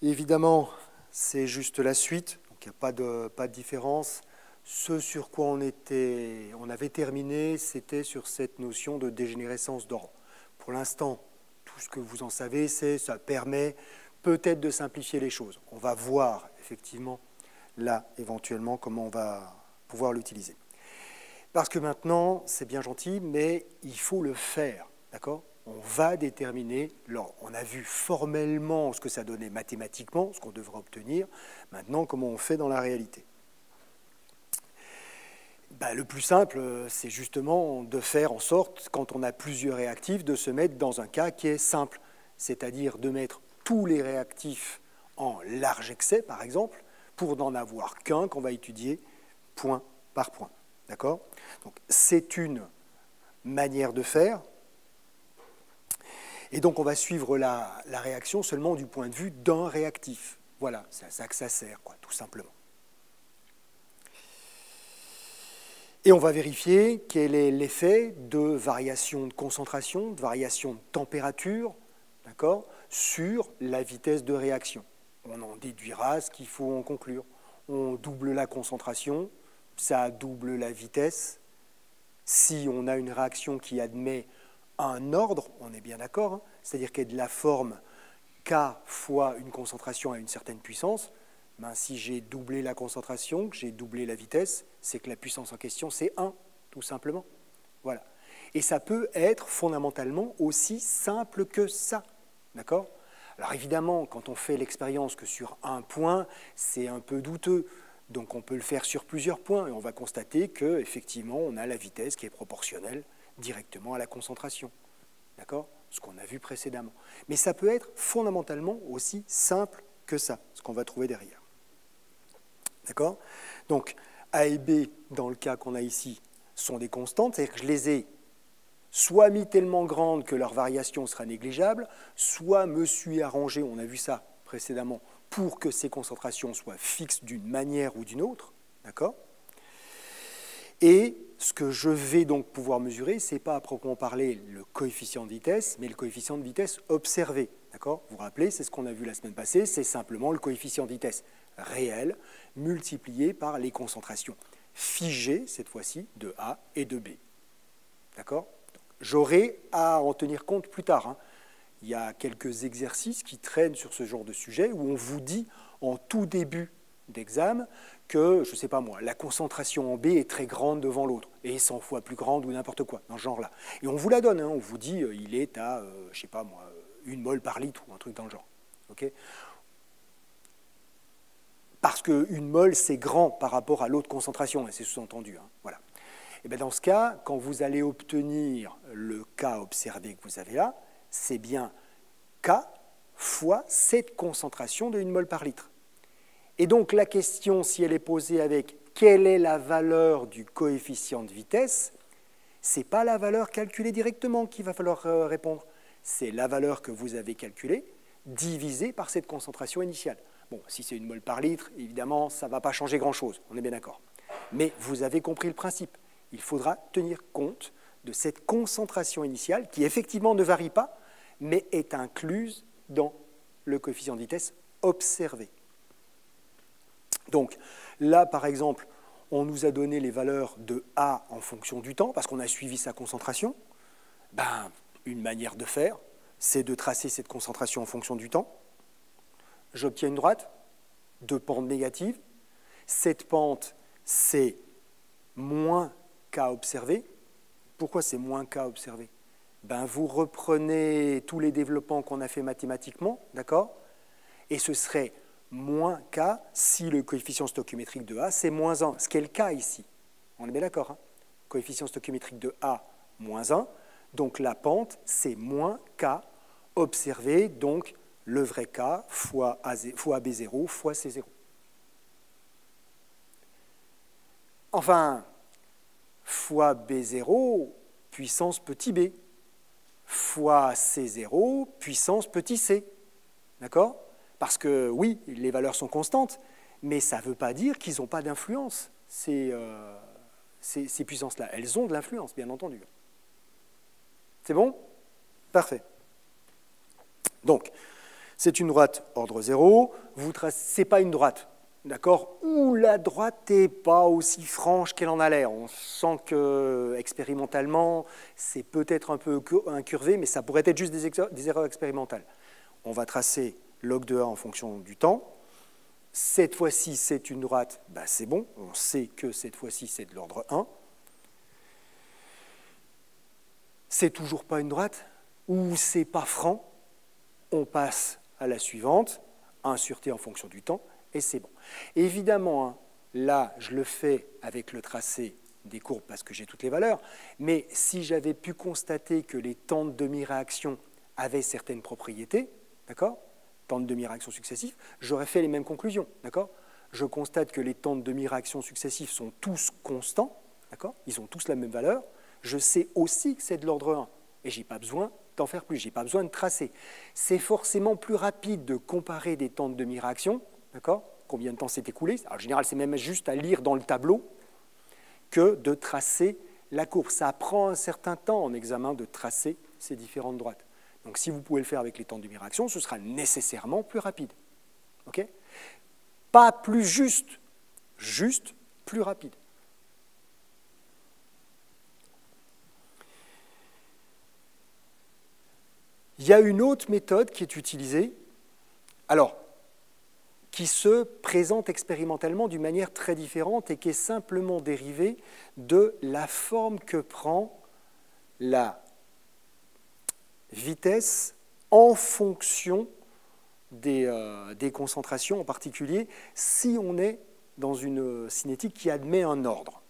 Évidemment, c'est juste la suite, donc il n'y a pas de différence. Ce sur quoi on avait terminé, c'était sur cette notion de dégénérescence d'ordre. Pour l'instant, tout ce que vous en savez, c'est ça permet peut-être de simplifier les choses. On va voir effectivement là, éventuellement, comment on va pouvoir l'utiliser. Parce que maintenant, c'est bien gentil, mais il faut le faire, d'accord ? On va déterminer l'ordre. On a vu formellement ce que ça donnait mathématiquement, ce qu'on devrait obtenir. Maintenant, comment on fait dans la réalité ? Le plus simple, c'est justement de faire en sorte, quand on a plusieurs réactifs, de se mettre dans un cas qui est simple, c'est-à-dire de mettre tous les réactifs en large excès, par exemple, pour n'en avoir qu'un qu'on va étudier point par point. D'accord ? Donc, c'est une manière de faire. Et donc, on va suivre la réaction seulement du point de vue d'un réactif. Voilà, c'est à ça que ça sert, quoi, tout simplement. Et on va vérifier quel est l'effet de variation de concentration, de variation de température, d'accord, sur la vitesse de réaction. On en déduira ce qu'il faut en conclure. On double la concentration, ça double la vitesse. Si on a une réaction qui admet un ordre, on est bien d'accord, hein, c'est-à-dire qu'elle est de la forme K fois une concentration à une certaine puissance, si j'ai doublé la concentration, que j'ai doublé la vitesse, c'est que la puissance en question, c'est 1, tout simplement. Voilà. Et ça peut être fondamentalement aussi simple que ça. D'accord ? Alors évidemment, quand on fait l'expérience que sur un point, c'est un peu douteux. Donc on peut le faire sur plusieurs points et on va constater qu'effectivement, on a la vitesse qui est proportionnelle directement à la concentration. D'accord ? Ce qu'on a vu précédemment. Mais ça peut être fondamentalement aussi simple que ça, ce qu'on va trouver derrière. D'accord ? Donc, A et B, dans le cas qu'on a ici, sont des constantes, c'est-à-dire que je les ai soit mis tellement grandes que leur variation sera négligeable, soit me suis arrangé, on a vu ça précédemment, pour que ces concentrations soient fixes d'une manière ou d'une autre. D'accord ? Et ce que je vais donc pouvoir mesurer, ce n'est pas à proprement parler le coefficient de vitesse, mais le coefficient de vitesse observé. D'accord ? Vous vous rappelez, c'est ce qu'on a vu la semaine passée, c'est simplement le coefficient de vitesse réel multiplié par les concentrations figées, cette fois-ci, de A et de B. D'accord ? J'aurai à en tenir compte plus tard. Hein. Il y a quelques exercices qui traînent sur ce genre de sujet où on vous dit en tout début d'examen que, je ne sais pas moi, la concentration en B est très grande devant l'autre, et 100 fois plus grande ou n'importe quoi, dans ce genre-là. Et on vous la donne, hein, on vous dit il est à, je ne sais pas moi, 1 mol par litre ou un truc dans le genre. Okay ? Parce qu'une mol, c'est grand par rapport à l'autre concentration, et c'est sous-entendu. Hein, voilà. Et bien dans ce cas, quand vous allez obtenir le K observé que vous avez là, c'est bien K fois cette concentration de 1 mol par litre. Et donc la question, si elle est posée avec quelle est la valeur du coefficient de vitesse, ce n'est pas la valeur calculée directement qu'il va falloir répondre. C'est la valeur que vous avez calculée divisée par cette concentration initiale. Bon, si c'est 1 mol par litre, évidemment, ça ne va pas changer grand-chose, on est bien d'accord. Mais vous avez compris le principe. Il faudra tenir compte de cette concentration initiale qui effectivement ne varie pas, mais est incluse dans le coefficient de vitesse observé. Donc là, par exemple, on nous a donné les valeurs de A en fonction du temps, parce qu'on a suivi sa concentration. Une manière de faire, c'est de tracer cette concentration en fonction du temps. J'obtiens une droite, 2 pentes négatives. Cette pente, c'est moins K observé. Pourquoi c'est moins K observé ? Vous reprenez tous les développements qu'on a fait mathématiquement, d'accord ? Et ce serait moins K si le coefficient stoichiométrique de A, c'est moins 1, ce qui est le cas ici. On est bien d'accord, hein ? Coefficient stoichiométrique de A, moins 1. Donc la pente, c'est moins K observé, donc le vrai K fois B0 fois C0. Enfin, fois B0 puissance petit b, fois C0 puissance petit c. D'accord ? Parce que oui, les valeurs sont constantes, mais ça ne veut pas dire qu'ils n'ont pas d'influence, ces puissances-là. Elles ont de l'influence, bien entendu. C'est bon ? Parfait. Donc, C'est une droite ordre 0, ce n'est pas une droite, d'accord, où la droite n'est pas aussi franche qu'elle en a l'air. On sent qu'expérimentalement, c'est peut-être un peu incurvé, mais ça pourrait être juste des erreurs expérimentales. On va tracer log de 1 en fonction du temps. Cette fois-ci, c'est une droite, ben c'est bon, on sait que cette fois-ci, c'est de l'ordre 1. C'est toujours pas une droite, ou c'est pas franc, on passe à la suivante, 1 sur t en fonction du temps, et c'est bon. Évidemment, hein, là, je le fais avec le tracé des courbes parce que j'ai toutes les valeurs, mais si j'avais pu constater que les temps de demi-réaction avaient certaines propriétés, d'accord, temps de demi-réaction successifs, j'aurais fait les mêmes conclusions, d'accord. Je constate que les temps de demi-réaction successifs sont tous constants, d'accord, ils ont tous la même valeur. Je sais aussi que c'est de l'ordre 1, et je n'ai pas besoin d'en faire plus, je n'ai pas besoin de tracer. C'est forcément plus rapide de comparer des temps de demi-réaction, d'accord, combien de temps s'est écoulé, en général c'est même juste à lire dans le tableau, que de tracer la courbe. Ça prend un certain temps en examen de tracer ces différentes droites. Donc si vous pouvez le faire avec les temps de demi-réaction, ce sera nécessairement plus rapide. Okay, pas plus juste, juste plus rapide. Il y a une autre méthode qui est utilisée, alors, qui se présente expérimentalement d'une manière très différente et qui est simplement dérivée de la forme que prend la vitesse en fonction des concentrations, en particulier si on est dans une cinétique qui admet un ordre.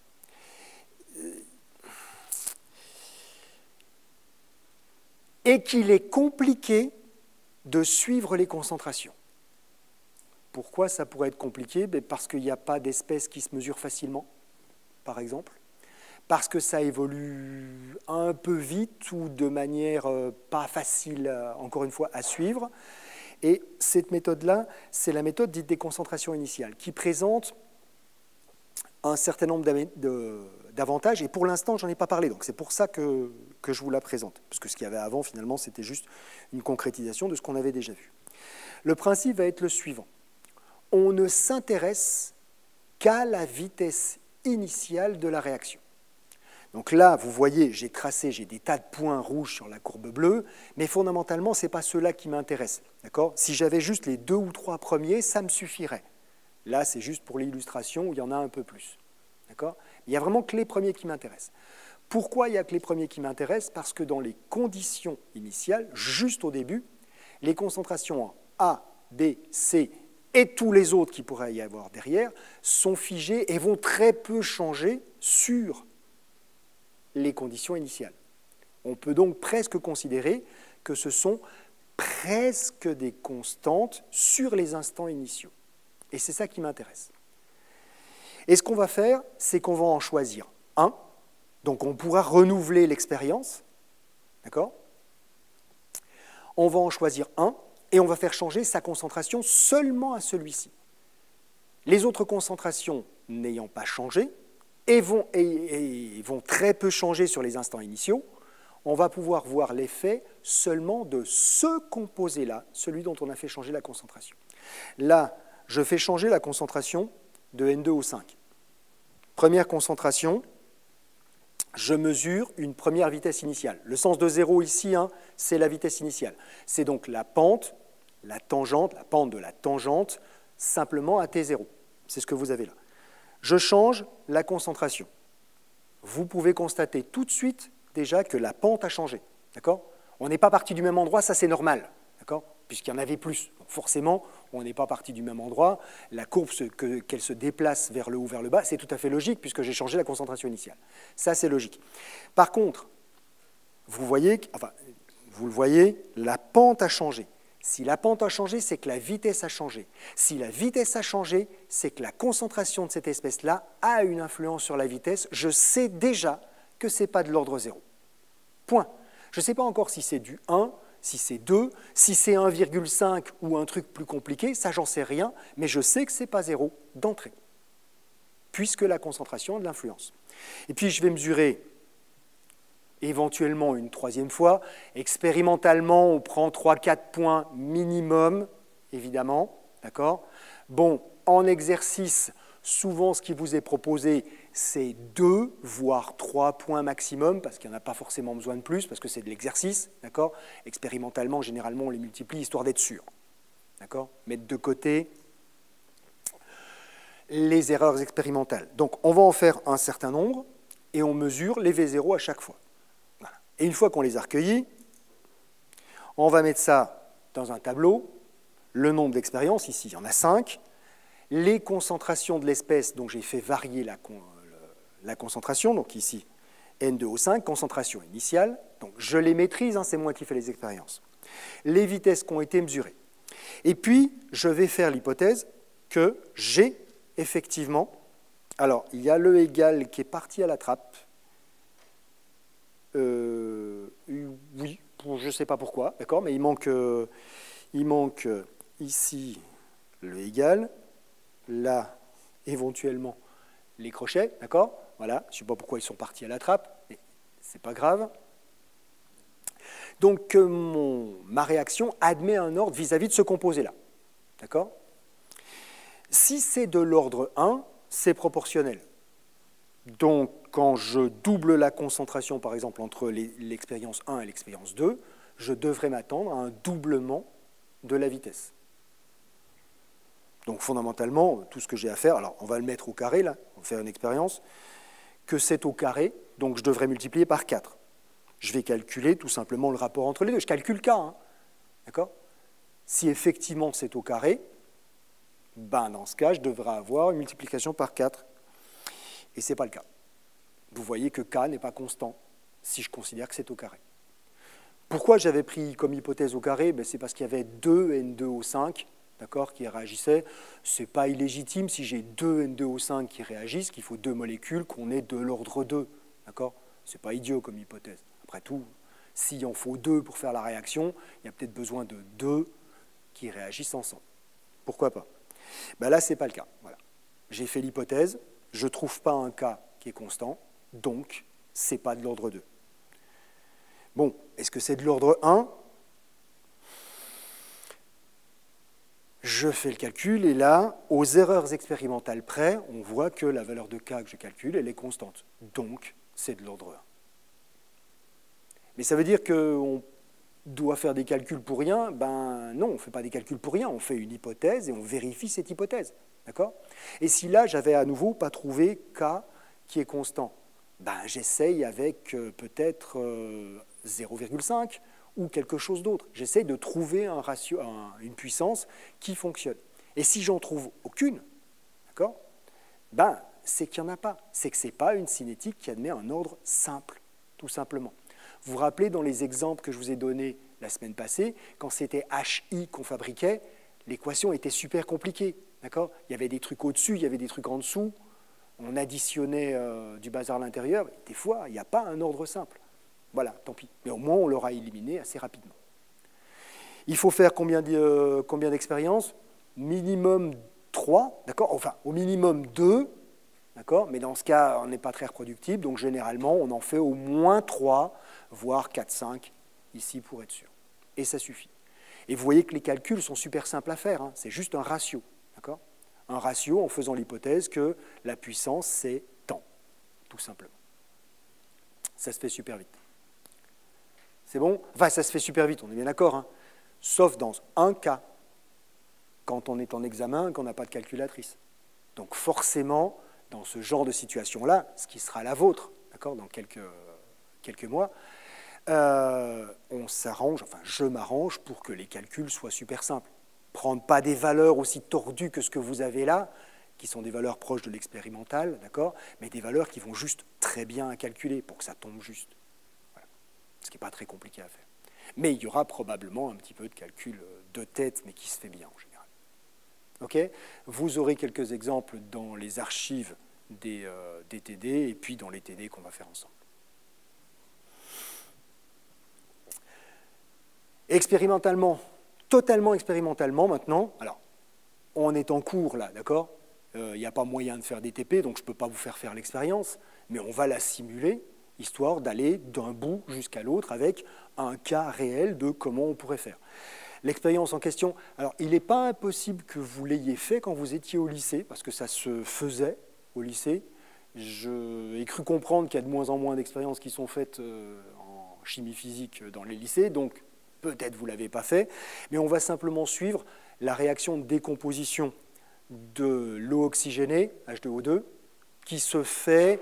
Et qu'il est compliqué de suivre les concentrations. Pourquoi ça pourrait être compliqué? Parce qu'il n'y a pas d'espèces qui se mesurent facilement, par exemple. Parce que ça évolue un peu vite ou de manière pas facile, encore une fois, à suivre. Et cette méthode-là, c'est la méthode dite des concentrations initiales, qui présente un certain nombre d'avantages, et pour l'instant, je n'en ai pas parlé, donc c'est pour ça que je vous la présente, parce que ce qu'il y avait avant, finalement, c'était juste une concrétisation de ce qu'on avait déjà vu. Le principe va être le suivant. On ne s'intéresse qu'à la vitesse initiale de la réaction. Donc là, vous voyez, j'ai tracé, j'ai des tas de points rouges sur la courbe bleue, mais fondamentalement, ce n'est pas ceux-là qui m'intéressent. Si j'avais juste les 2 ou 3 premiers, ça me suffirait. Là, c'est juste pour l'illustration où il y en a un peu plus. Il n'y a vraiment que les premiers qui m'intéressent. Pourquoi il n'y a que les premiers qui m'intéressent? Parce que dans les conditions initiales, juste au début, les concentrations en A, B, C et tous les autres qui pourraient y avoir derrière sont figées et vont très peu changer sur les conditions initiales. On peut donc presque considérer que ce sont presque des constantes sur les instants initiaux. Et c'est ça qui m'intéresse. Et ce qu'on va faire, c'est qu'on va en choisir un. Donc on pourra renouveler l'expérience. D'accord? On va en choisir un et on va faire changer sa concentration seulement à celui-ci. Les autres concentrations n'ayant pas changé et vont très peu changer sur les instants initiaux, on va pouvoir voir l'effet seulement de ce composé-là, celui dont on a fait changer la concentration. Là, je fais changer la concentration de N2 au 5. Première concentration, je mesure une première vitesse initiale. Le sens de 0 ici, c'est la vitesse initiale. C'est donc la pente, la pente de la tangente, simplement à T0. C'est ce que vous avez là. Je change la concentration. Vous pouvez constater tout de suite déjà que la pente a changé. On n'est pas parti du même endroit, ça c'est normal, puisqu'il y en avait plus. Donc forcément, on n'est pas parti du même endroit. La courbe, qu'elle se déplace vers le haut, vers le bas, c'est tout à fait logique puisque j'ai changé la concentration initiale. Ça, c'est logique. Par contre, vous le voyez, la pente a changé. Si la pente a changé, c'est que la vitesse a changé. Si la vitesse a changé, c'est que la concentration de cette espèce-là a une influence sur la vitesse. Je sais déjà que ce n'est pas de l'ordre 0. Point. Je ne sais pas encore si c'est du 1, si c'est 2, si c'est 1,5 ou un truc plus compliqué, ça j'en sais rien, mais je sais que ce n'est pas 0 d'entrée, puisque la concentration a de l'influence. Et puis je vais mesurer éventuellement une troisième fois. Expérimentalement, on prend 3-4 points minimum, évidemment. D'accord ? Bon, en exercice, souvent ce qui vous est proposé, c'est 2, voire 3 points maximum, parce qu'il n'y en a pas forcément besoin de plus, parce que c'est de l'exercice. D'accord ? Expérimentalement, généralement, on les multiplie, histoire d'être sûr. D'accord ? Mettre de côté les erreurs expérimentales. Donc, on va en faire un certain nombre, et on mesure les V0 à chaque fois. Voilà. Et une fois qu'on les a recueillis, on va mettre ça dans un tableau, le nombre d'expériences, ici il y en a 5, les concentrations de l'espèce, donc j'ai fait varier la concentration, donc ici N2O5, concentration initiale, donc je les maîtrise, hein, c'est moi qui fais les expériences. Les vitesses qui ont été mesurées. Et puis, je vais faire l'hypothèse que j'ai effectivement, alors il y a le égal qui est parti à la trappe, oui, je ne sais pas pourquoi, d'accord, mais il manque ici le égal, là, éventuellement, les crochets, d'accord, voilà, je ne sais pas pourquoi ils sont partis à la trappe, mais ce n'est pas grave. Donc, ma réaction admet un ordre vis-à-vis de ce composé-là, d'accord. Si c'est de l'ordre 1, c'est proportionnel. Donc, quand je double la concentration, par exemple, entre l'expérience 1 et l'expérience 2, je devrais m'attendre à un doublement de la vitesse. Donc, fondamentalement, tout ce que j'ai à faire, alors on va le mettre au carré, là, on va faire une expérience, que c'est au carré, donc je devrais multiplier par 4. Je vais calculer tout simplement le rapport entre les deux. Je calcule K, hein, d'accord ? Si effectivement c'est au carré, ben dans ce cas, je devrais avoir une multiplication par 4. Et ce n'est pas le cas. Vous voyez que K n'est pas constant si je considère que c'est au carré. Pourquoi j'avais pris comme hypothèse au carré? Ben, c'est parce qu'il y avait 2 N2O5 qui réagissaient. Ce n'est pas illégitime si j'ai 2 N2O5 qui réagissent, qu'il faut 2 molécules, qu'on ait de l'ordre 2. Ce n'est pas idiot comme hypothèse. Après tout, s'il en faut 2 pour faire la réaction, il y a peut-être besoin de 2 qui réagissent ensemble. Pourquoi pas? Ben là, ce n'est pas le cas. Voilà. J'ai fait l'hypothèse, je ne trouve pas un K qui est constant, donc ce n'est pas de l'ordre 2. Bon, est-ce que c'est de l'ordre 1? Je fais le calcul, et là, aux erreurs expérimentales près, on voit que la valeur de K que je calcule, elle est constante. Donc, c'est de l'ordre 1. Mais ça veut dire qu'on doit faire des calculs pour rien? Ben non, on ne fait pas des calculs pour rien, on fait une hypothèse et on vérifie cette hypothèse. D'accord? Et si là, j'avais à nouveau pas trouvé K qui est constant, ben j'essaye avec peut-être 0,5 ou quelque chose d'autre. J'essaye de trouver un ratio, une puissance qui fonctionne. Et si j'en trouve aucune, d'accord, ben c'est qu'il n'y en a pas. C'est que ce n'est pas une cinétique qui admet un ordre simple, tout simplement. Vous vous rappelez dans les exemples que je vous ai donnés la semaine passée, quand c'était HI qu'on fabriquait, l'équation était super compliquée. D'accord ? Il y avait des trucs au-dessus, il y avait des trucs en dessous. On additionnait du bazar à l'intérieur. Des fois, il n'y a pas un ordre simple. Voilà, tant pis. Mais au moins, on l'aura éliminé assez rapidement. Il faut faire combien d'expériences? Minimum 3, d'accord? Enfin, au minimum 2, d'accord? Mais dans ce cas, on n'est pas très reproductible. Donc, généralement, on en fait au moins 3, voire 4, 5, ici, pour être sûr. Et ça suffit. Et vous voyez que les calculs sont super simples à faire. Hein. C'est juste un ratio. D'accord ? Un ratio en faisant l'hypothèse que la puissance, c'est temps, tout simplement. Ça se fait super vite. C'est bon? Enfin, ça se fait super vite, on est bien d'accord, hein, sauf dans un cas, quand on est en examen, qu'on n'a pas de calculatrice. Donc forcément, dans ce genre de situation-là, ce qui sera la vôtre, d'accord, dans quelques mois, on s'arrange, enfin je m'arrange pour que les calculs soient super simples. Prendre pas des valeurs aussi tordues que ce que vous avez là, qui sont des valeurs proches de l'expérimental, d'accord, mais des valeurs qui vont juste très bien à calculer pour que ça tombe juste. Voilà. Ce qui n'est pas très compliqué à faire. Mais il y aura probablement un petit peu de calcul de tête, mais qui se fait bien en général. Okay ? Vous aurez quelques exemples dans les archives des TD et puis dans les TD qu'on va faire ensemble. Expérimentalement, totalement expérimentalement maintenant, alors on est en cours là, d'accord ? Il n'y a pas moyen de faire des TP, donc je ne peux pas vous faire l'expérience, mais on va la simuler histoire d'aller d'un bout jusqu'à l'autre avec un cas réel de comment on pourrait faire. L'expérience en question, alors il n'est pas impossible que vous l'ayez fait quand vous étiez au lycée, parce que ça se faisait au lycée. J'ai cru comprendre qu'il y a de moins en moins d'expériences qui sont faites en chimie physique dans les lycées, donc peut-être vous ne l'avez pas fait, mais on va simplement suivre la réaction de décomposition de l'eau oxygénée, H2O2, qui se fait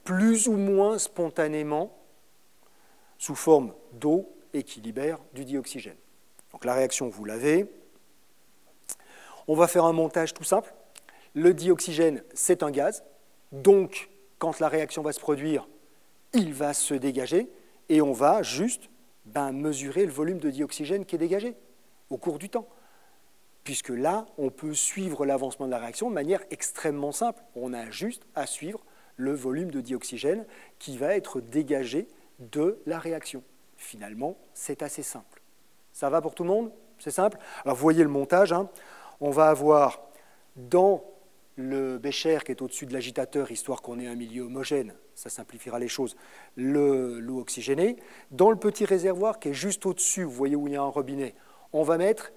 plus ou moins spontanément sous forme d'eau et qui libère du dioxygène. Donc la réaction, vous l'avez. On va faire un montage tout simple. Le dioxygène, c'est un gaz. Donc, quand la réaction va se produire, il va se dégager et on va juste mesurer le volume de dioxygène qui est dégagé au cours du temps. Puisque là, on peut suivre l'avancement de la réaction de manière extrêmement simple. On a juste à suivre le volume de dioxygène qui va être dégagé de la réaction. Finalement, c'est assez simple. Ça va pour tout le monde? C'est simple? Alors, vous voyez le montage. Hein. On va avoir dans le bécher qui est au-dessus de l'agitateur, histoire qu'on ait un milieu homogène, ça simplifiera les choses, l'eau oxygénée. Dans le petit réservoir qui est juste au-dessus, vous voyez où il y a un robinet, on va mettre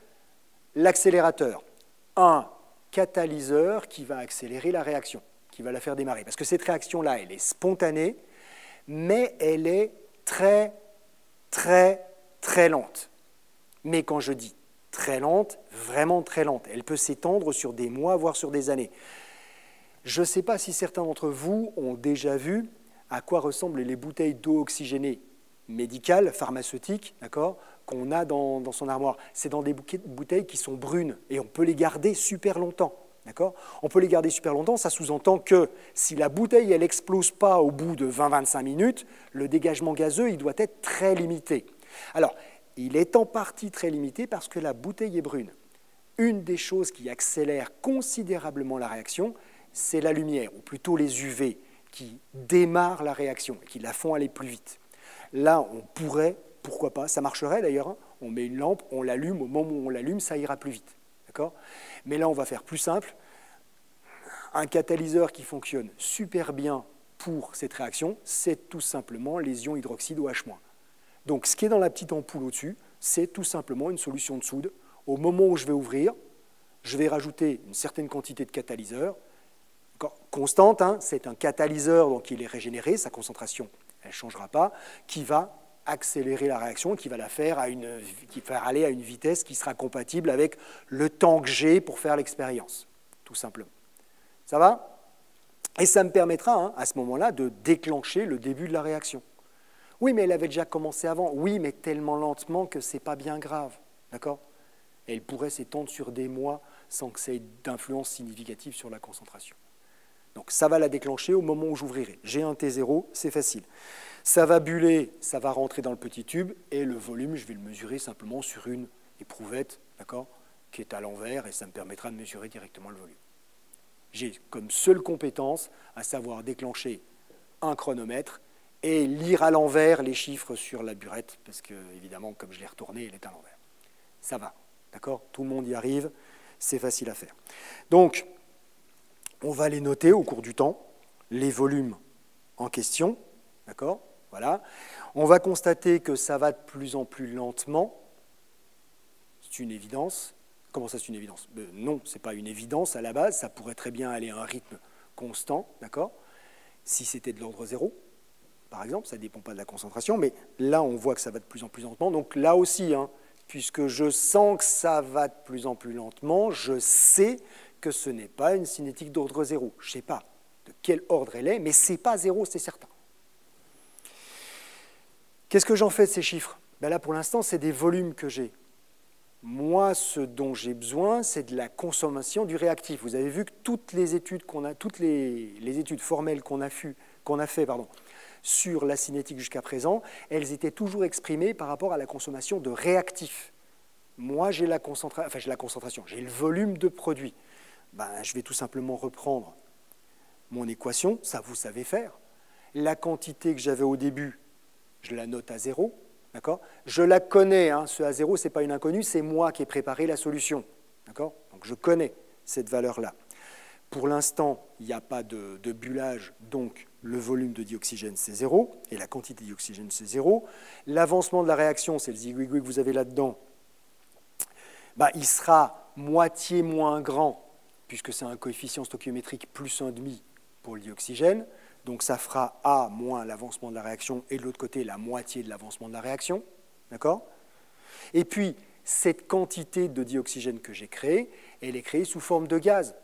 l'accélérateur, un catalyseur qui va accélérer la réaction, qui va la faire démarrer. Parce que cette réaction-là, elle est spontanée, mais elle est très, très, très lente. Mais quand je dis très lente, vraiment très lente, elle peut s'étendre sur des mois, voire sur des années. Je ne sais pas si certains d'entre vous ont déjà vu à quoi ressemblent les bouteilles d'eau oxygénée médicale, pharmaceutique, d'accord, qu'on a dans son armoire. C'est dans des bouteilles qui sont brunes et on peut les garder super longtemps. D'accord ? On peut les garder super longtemps, ça sous-entend que si la bouteille elle n'explose pas au bout de 20-25 minutes, le dégagement gazeux il doit être très limité. Alors, il est en partie très limité parce que la bouteille est brune. Une des choses qui accélère considérablement la réaction, c'est la lumière, ou plutôt les UV, qui démarrent la réaction et qui la font aller plus vite. Là, on pourrait, pourquoi pas, ça marcherait d'ailleurs, hein, on met une lampe, on l'allume, au moment où on l'allume, ça ira plus vite. D'accord ? Mais là, on va faire plus simple. Un catalyseur qui fonctionne super bien pour cette réaction, c'est tout simplement les ions hydroxyde OH-. Donc, ce qui est dans la petite ampoule au-dessus, c'est tout simplement une solution de soude. Au moment où je vais ouvrir, je vais rajouter une certaine quantité de catalyseur, constante, hein, c'est un catalyseur, donc il est régénéré, sa concentration, elle ne changera pas, qui va accélérer la réaction, qui va la faire qui va aller à une vitesse qui sera compatible avec le temps que j'ai pour faire l'expérience, tout simplement. Ça va? Et ça me permettra, hein, à ce moment-là, de déclencher le début de la réaction. Oui, mais elle avait déjà commencé avant. Oui, mais tellement lentement que ce n'est pas bien grave. D'accord ? Elle pourrait s'étendre sur des mois sans que ça ait d'influence significative sur la concentration. Donc ça va la déclencher au moment où j'ouvrirai. J'ai un T0, c'est facile. Ça va buller, ça va rentrer dans le petit tube, et le volume, je vais le mesurer simplement sur une éprouvette, d'accord, qui est à l'envers, et ça me permettra de mesurer directement le volume. J'ai comme seule compétence à savoir déclencher un chronomètre et lire à l'envers les chiffres sur la burette, parce que, évidemment, comme je l'ai retournée, elle est à l'envers. Ça va, d'accord ? Tout le monde y arrive, c'est facile à faire. Donc, on va les noter au cours du temps, les volumes en question, d'accord ? Voilà. On va constater que ça va de plus en plus lentement. C'est une évidence. Comment ça, c'est une évidence ? Non, ce n'est pas une évidence à la base, ça pourrait très bien aller à un rythme constant, d'accord ? Si c'était de l'ordre 0, par exemple, ça ne dépend pas de la concentration, mais là, on voit que ça va de plus en plus lentement. Donc là aussi, hein, puisque je sens que ça va de plus en plus lentement, je sais que ce n'est pas une cinétique d'ordre 0. Je ne sais pas de quel ordre elle est, mais ce n'est pas 0, c'est certain. Qu'est-ce que j'en fais de ces chiffres ? Là, pour l'instant, c'est des volumes que j'ai. Moi, ce dont j'ai besoin, c'est de la consommation du réactif. Vous avez vu que toutes les études toutes les études formelles qu'on a fait sur la cinétique jusqu'à présent, elles étaient toujours exprimées par rapport à la consommation de réactifs. Moi, j'ai la concentration, j'ai le volume de produit. Je vais tout simplement reprendre mon équation, ça vous savez faire. La quantité que j'avais au début, je la note à 0. D'accord ? Je la connais, hein, ce A0, ce n'est pas une inconnue, c'est moi qui ai préparé la solution. D'accord ? Donc je connais cette valeur-là. Pour l'instant, il n'y a pas de bullage, donc le volume de dioxygène, c'est 0, et la quantité de dioxygène, c'est 0. L'avancement de la réaction, c'est le zigouigoui que vous avez là-dedans, bah, il sera moitié moins grand, puisque c'est un coefficient stoichiométrique plus 1,5 pour le dioxygène. Donc ça fera A moins l'avancement de la réaction, et de l'autre côté, la moitié de l'avancement de la réaction. D'accord ? Et puis, cette quantité de dioxygène que j'ai créée, elle est créée sous forme de gaz.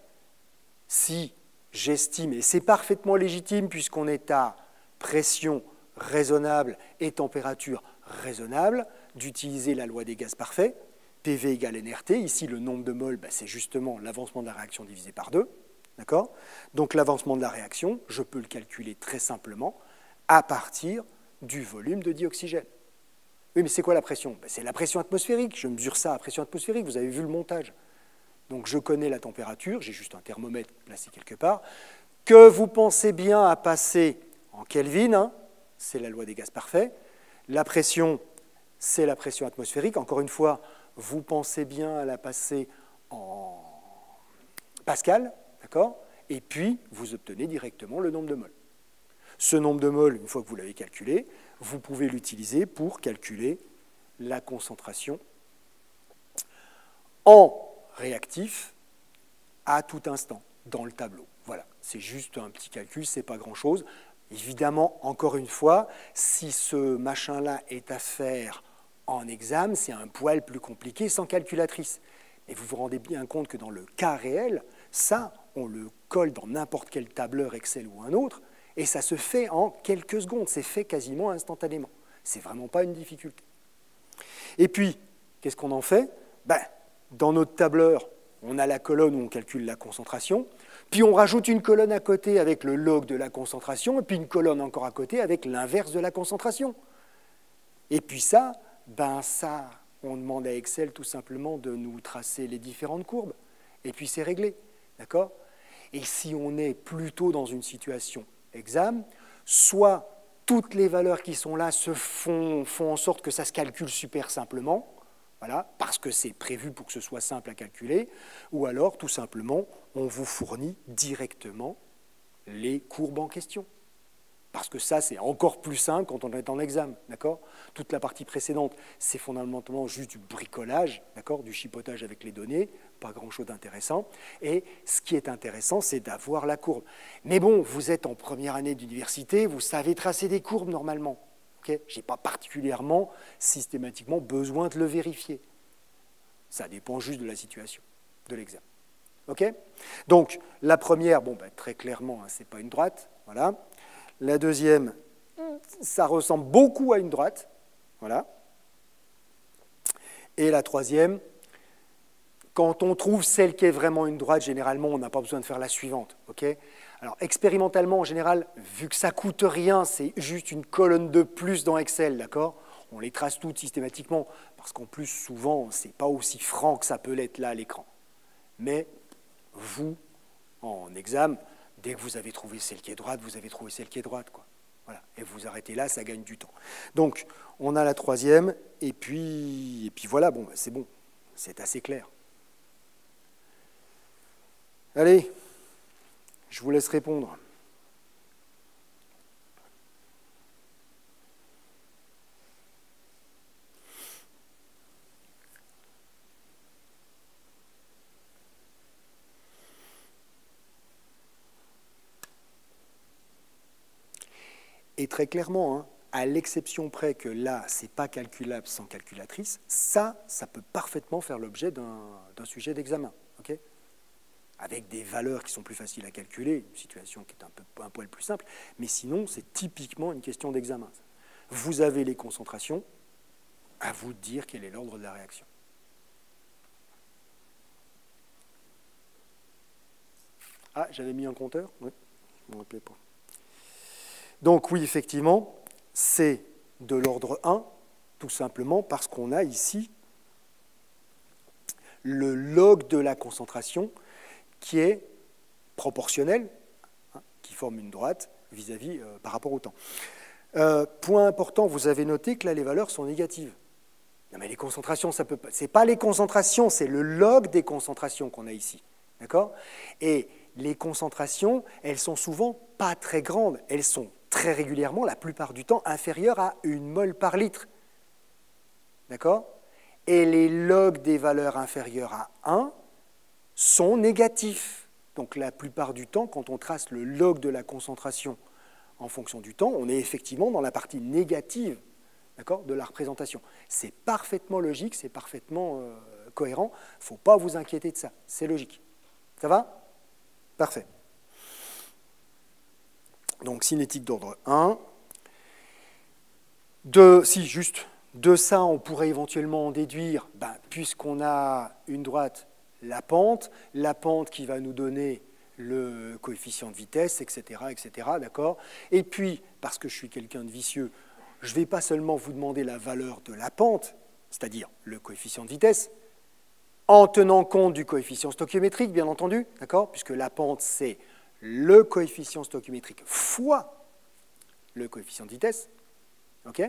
Si j'estime, et c'est parfaitement légitime puisqu'on est à pression raisonnable et température raisonnable, d'utiliser la loi des gaz parfaits, PV égale nRT. Ici, le nombre de moles, bah, c'est justement l'avancement de la réaction divisé par 2. D'accord ? Donc l'avancement de la réaction, je peux le calculer très simplement à partir du volume de dioxygène. Oui, mais c'est quoi la pression ? Ben, c'est la pression atmosphérique. Je mesure ça à pression atmosphérique. Vous avez vu le montage. Donc je connais la température, j'ai juste un thermomètre placé quelque part, que vous pensez bien à passer en Kelvin, hein, c'est la loi des gaz parfaits. La pression, c'est la pression atmosphérique. Encore une fois, vous pensez bien à la passer en Pascal, d'accord ? Et puis, vous obtenez directement le nombre de moles. Ce nombre de moles, une fois que vous l'avez calculé, vous pouvez l'utiliser pour calculer la concentration en réactif à tout instant dans le tableau. Voilà, c'est juste un petit calcul, c'est pas grand-chose. Évidemment, encore une fois, si ce machin-là est à faire en examen, c'est un poil plus compliqué sans calculatrice. Mais vous vous rendez bien compte que dans le cas réel, ça, on le colle dans n'importe quel tableur Excel ou un autre, et ça se fait en quelques secondes, c'est fait quasiment instantanément. C'est vraiment pas une difficulté. Et puis, qu'est-ce qu'on en fait ? Ben, dans notre tableur, on a la colonne où on calcule la concentration, puis on rajoute une colonne à côté avec le log de la concentration, et puis une colonne encore à côté avec l'inverse de la concentration. Et puis ça, on demande à Excel tout simplement de nous tracer les différentes courbes, et puis c'est réglé, d'accord ? Et si on est plutôt dans une situation examen, soit toutes les valeurs qui sont là font en sorte que ça se calcule super simplement, voilà, parce que c'est prévu pour que ce soit simple à calculer, ou alors, tout simplement, on vous fournit directement les courbes en question. Parce que ça, c'est encore plus simple quand on est en examen, d'accord ? Toute la partie précédente, c'est fondamentalement juste du bricolage, d'accord ? Du chipotage avec les données, pas grand-chose d'intéressant. Et ce qui est intéressant, c'est d'avoir la courbe. Mais bon, vous êtes en première année d'université, vous savez tracer des courbes normalement. Okay ? Je n'ai pas particulièrement, systématiquement, besoin de le vérifier. Ça dépend juste de la situation, de l'examen. Okay ? Donc, la première, très clairement, hein, ce n'est pas une droite, voilà. La deuxième, ça ressemble beaucoup à une droite, voilà. Et la troisième, quand on trouve celle qui est vraiment une droite, généralement, on n'a pas besoin de faire la suivante, ok ? Alors, expérimentalement, en général, vu que ça ne coûte rien, c'est juste une colonne de plus dans Excel, d'accord ? On les trace toutes systématiquement, parce qu'en plus, souvent, ce n'est pas aussi franc que ça peut l'être là à l'écran. Mais vous, en examen, dès que vous avez trouvé celle qui est droite, vous avez trouvé celle qui est droite, quoi. Voilà. Et vous arrêtez là, ça gagne du temps. Donc, on a la troisième, et puis voilà, c'est bon, c'est assez clair. Allez, je vous laisse répondre. Et très clairement, hein, à l'exception près que là, ce n'est pas calculable sans calculatrice, ça peut parfaitement faire l'objet d'un sujet d'examen, okay ? Avec des valeurs qui sont plus faciles à calculer, une situation qui est un poil plus simple, mais sinon, c'est typiquement une question d'examen. Vous avez les concentrations, à vous de dire quel est l'ordre de la réaction. Ah, j'avais mis un compteur ? Oui, je ne me rappelais pas. Donc oui, effectivement, c'est de l'ordre 1, tout simplement parce qu'on a ici le log de la concentration qui est proportionnel, hein, qui forme une droite vis-à-vis par rapport au temps. Point important, vous avez noté que là, les valeurs sont négatives. Non, mais les concentrations, ce n'est pas les concentrations, c'est le log des concentrations qu'on a ici. D'accord ? Et les concentrations, elles sont souvent pas très grandes. Elles sont très régulièrement, la plupart du temps, inférieures à 1 mol par litre. D'accord? Et les logs des valeurs inférieures à 1 sont négatifs. Donc la plupart du temps, quand on trace le log de la concentration en fonction du temps, on est effectivement dans la partie négative, d'accord, de la représentation. C'est parfaitement logique, c'est parfaitement cohérent. Il ne faut pas vous inquiéter de ça, c'est logique. Ça va? Parfait. Donc cinétique d'ordre 1. De ça, on pourrait éventuellement en déduire, puisqu'on a une droite, la pente qui va nous donner le coefficient de vitesse, etc., d'accord? Et puis, parce que je suis quelqu'un de vicieux, je ne vais pas seulement vous demander la valeur de la pente, c'est-à-dire le coefficient de vitesse, en tenant compte du coefficient stoichiométrique, bien entendu, d'accord? Puisque la pente, c'est le coefficient stoichiométrique fois le coefficient de vitesse, ok?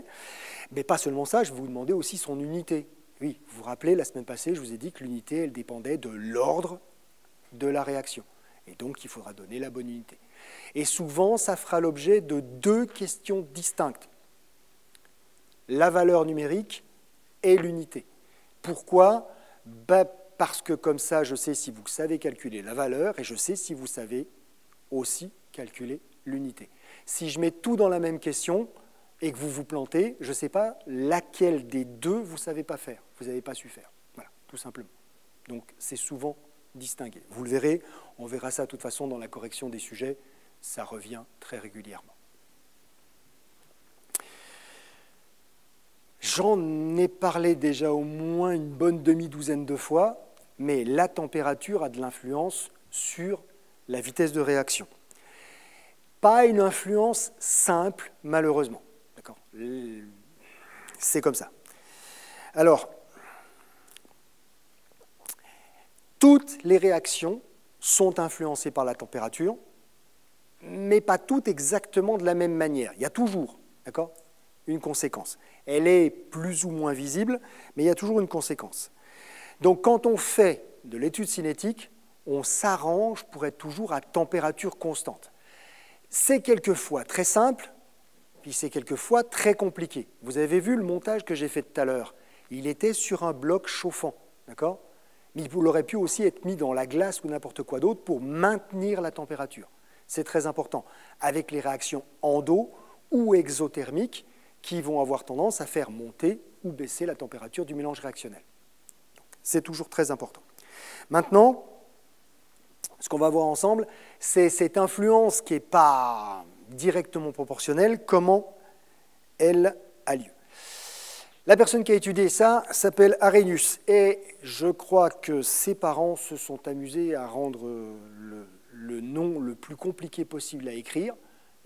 Mais pas seulement ça, je vais vous demander aussi son unité. Oui, vous vous rappelez, la semaine passée, je vous ai dit que l'unité, elle dépendait de l'ordre de la réaction. Et donc, il faudra donner la bonne unité. Et souvent, ça fera l'objet de 2 questions distinctes. La valeur numérique et l'unité. Pourquoi? Parce que comme ça, je sais si vous savez calculer la valeur et je sais si vous savez aussi calculer l'unité. Si je mets tout dans la même question et que vous vous plantez, je ne sais pas laquelle des 2 vous ne savez pas faire, vous n'avez pas su faire. Voilà, tout simplement. Donc, c'est souvent distingué. Vous le verrez, on verra ça de toute façon dans la correction des sujets, ça revient très régulièrement. J'en ai parlé déjà au moins une bonne demi-douzaine de fois, mais la température a de l'influence sur la vitesse de réaction. Pas une influence simple, malheureusement. D'accord? C'est comme ça. Alors, toutes les réactions sont influencées par la température, mais pas toutes exactement de la même manière. Il y a toujours, d'accord, une conséquence. Elle est plus ou moins visible, mais il y a toujours une conséquence. Donc, quand on fait de l'étude cinétique, on s'arrange pour être toujours à température constante. C'est quelquefois très simple, puis c'est quelquefois très compliqué. Vous avez vu le montage que j'ai fait tout à l'heure. Il était sur un bloc chauffant, d'accord? Mais il aurait pu aussi être mis dans la glace ou n'importe quoi d'autre pour maintenir la température. C'est très important, avec les réactions endo ou exothermiques qui vont avoir tendance à faire monter ou baisser la température du mélange réactionnel. C'est toujours très important. Maintenant, ce qu'on va voir ensemble, c'est cette influence qui n'est pas directement proportionnelle, comment elle a lieu. La personne qui a étudié ça s'appelle Arrhenius, et je crois que ses parents se sont amusés à rendre le nom le plus compliqué possible à écrire,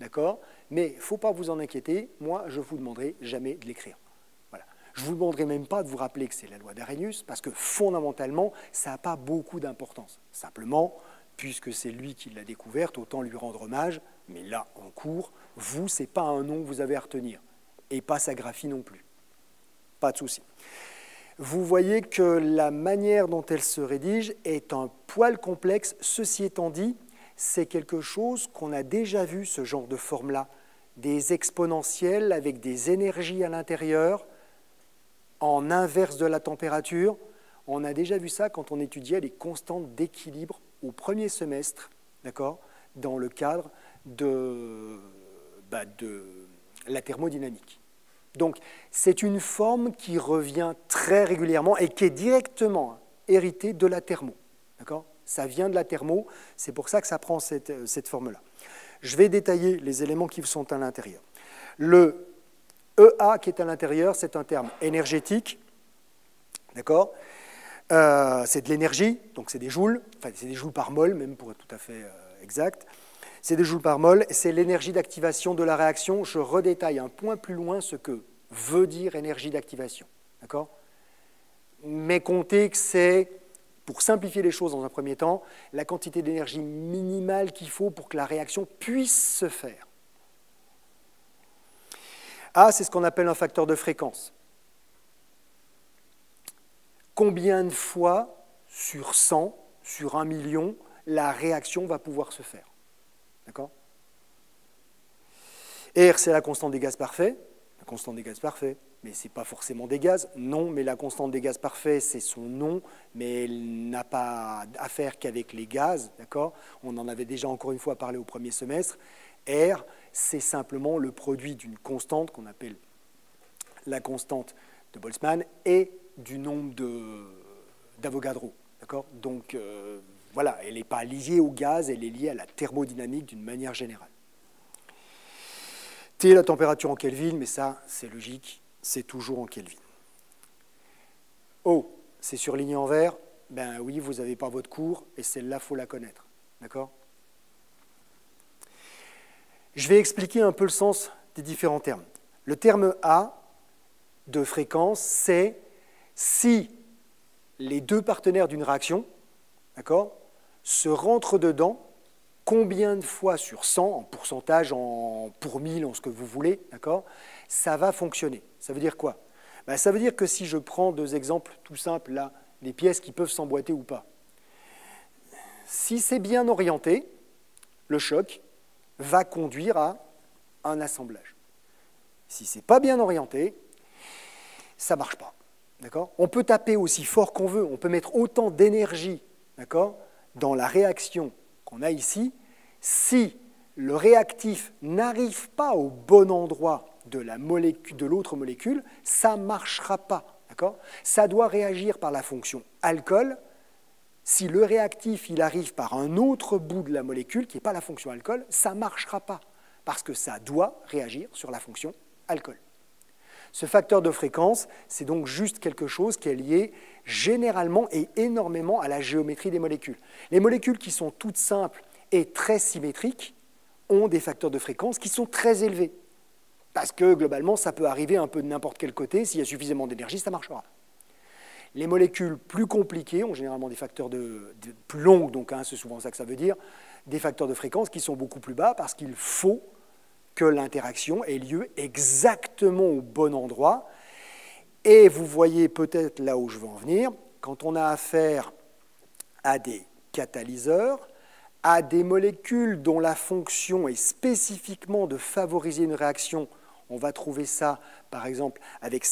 d'accord? Mais il ne faut pas vous en inquiéter, moi je ne vous demanderai jamais de l'écrire. Voilà. Je ne vous demanderai même pas de vous rappeler que c'est la loi d'Arrhenius, parce que fondamentalement, ça n'a pas beaucoup d'importance. Simplement, puisque c'est lui qui l'a découverte, autant lui rendre hommage, mais là, en cours, vous, ce n'est pas un nom que vous avez à retenir, et pas sa graphie non plus. Pas de souci. Vous voyez que la manière dont elle se rédige est un poil complexe. Ceci étant dit, c'est quelque chose qu'on a déjà vu, ce genre de forme-là. Des exponentielles avec des énergies à l'intérieur, en inverse de la température. On a déjà vu ça quand on étudiait les constantes d'équilibre au premier semestre, d'accord, dans le cadre de la thermodynamique. Donc, c'est une forme qui revient très régulièrement et qui est directement héritée de la thermo. D'accord ? Ça vient de la thermo, c'est pour ça que ça prend cette forme-là. Je vais détailler les éléments qui sont à l'intérieur. Le EA qui est à l'intérieur, c'est un terme énergétique. D'accord ? C'est de l'énergie, donc c'est des joules, enfin c'est des joules par mol, même pour être tout à fait exact. C'est des joules par mol, c'est l'énergie d'activation de la réaction. Je redétaille un point plus loin ce que veut dire énergie d'activation. D'accord ? Mais comptez que c'est, pour simplifier les choses dans un premier temps, la quantité d'énergie minimale qu'il faut pour que la réaction puisse se faire. A, c'est ce qu'on appelle un facteur de fréquence. Combien de fois sur 100, sur 1 million, la réaction va pouvoir se faire. D'accord? R, c'est la constante des gaz parfaits. La constante des gaz parfaits, mais ce n'est pas forcément des gaz. Non, mais la constante des gaz parfaits, c'est son nom, mais elle n'a pas à faire qu'avec les gaz. D'accord? On en avait déjà encore une fois parlé au premier semestre. R, c'est simplement le produit d'une constante qu'on appelle la constante de Boltzmann et du nombre d'Avogadro. Donc, voilà, elle n'est pas liée au gaz, elle est liée à la thermodynamique d'une manière générale. T, la température en Kelvin, mais ça, c'est logique, c'est toujours en Kelvin. O, c'est surligné en vert. Ben oui, vous n'avez pas votre cours, et celle-là, il faut la connaître. D'accord? Je vais expliquer un peu le sens des différents termes. Le terme A de fréquence, c'est si les deux partenaires d'une réaction, d'accord, se rentrent dedans, combien de fois sur 100, en pourcentage, pour 1000, en ce que vous voulez, d'accord, ça va fonctionner. Ça veut dire quoi? Ben, ça veut dire que si je prends deux exemples tout simples, là, des pièces qui peuvent s'emboîter ou pas, si c'est bien orienté, le choc va conduire à un assemblage. Si ce n'est pas bien orienté, ça ne marche pas. On peut taper aussi fort qu'on veut, on peut mettre autant d'énergie dans la réaction qu'on a ici. Si le réactif n'arrive pas au bon endroit de l'autre molécule, ça ne marchera pas. Ça doit réagir par la fonction alcool. Si le réactif il arrive par un autre bout de la molécule, qui n'est pas la fonction alcool, ça ne marchera pas, parce que ça doit réagir sur la fonction alcool. Ce facteur de fréquence, c'est donc juste quelque chose qui est lié généralement et énormément à la géométrie des molécules. Les molécules qui sont toutes simples et très symétriques ont des facteurs de fréquence qui sont très élevés, parce que globalement, ça peut arriver un peu de n'importe quel côté, s'il y a suffisamment d'énergie, ça marchera. Les molécules plus compliquées ont généralement des facteurs plus longs, donc c'est souvent ça que ça veut dire, des facteurs de fréquence qui sont beaucoup plus bas parce qu'il faut que l'interaction ait lieu exactement au bon endroit. Et vous voyez peut-être là où je veux en venir, quand on a affaire à des catalyseurs, à des molécules dont la fonction est spécifiquement de favoriser une réaction, on va trouver ça par exemple avec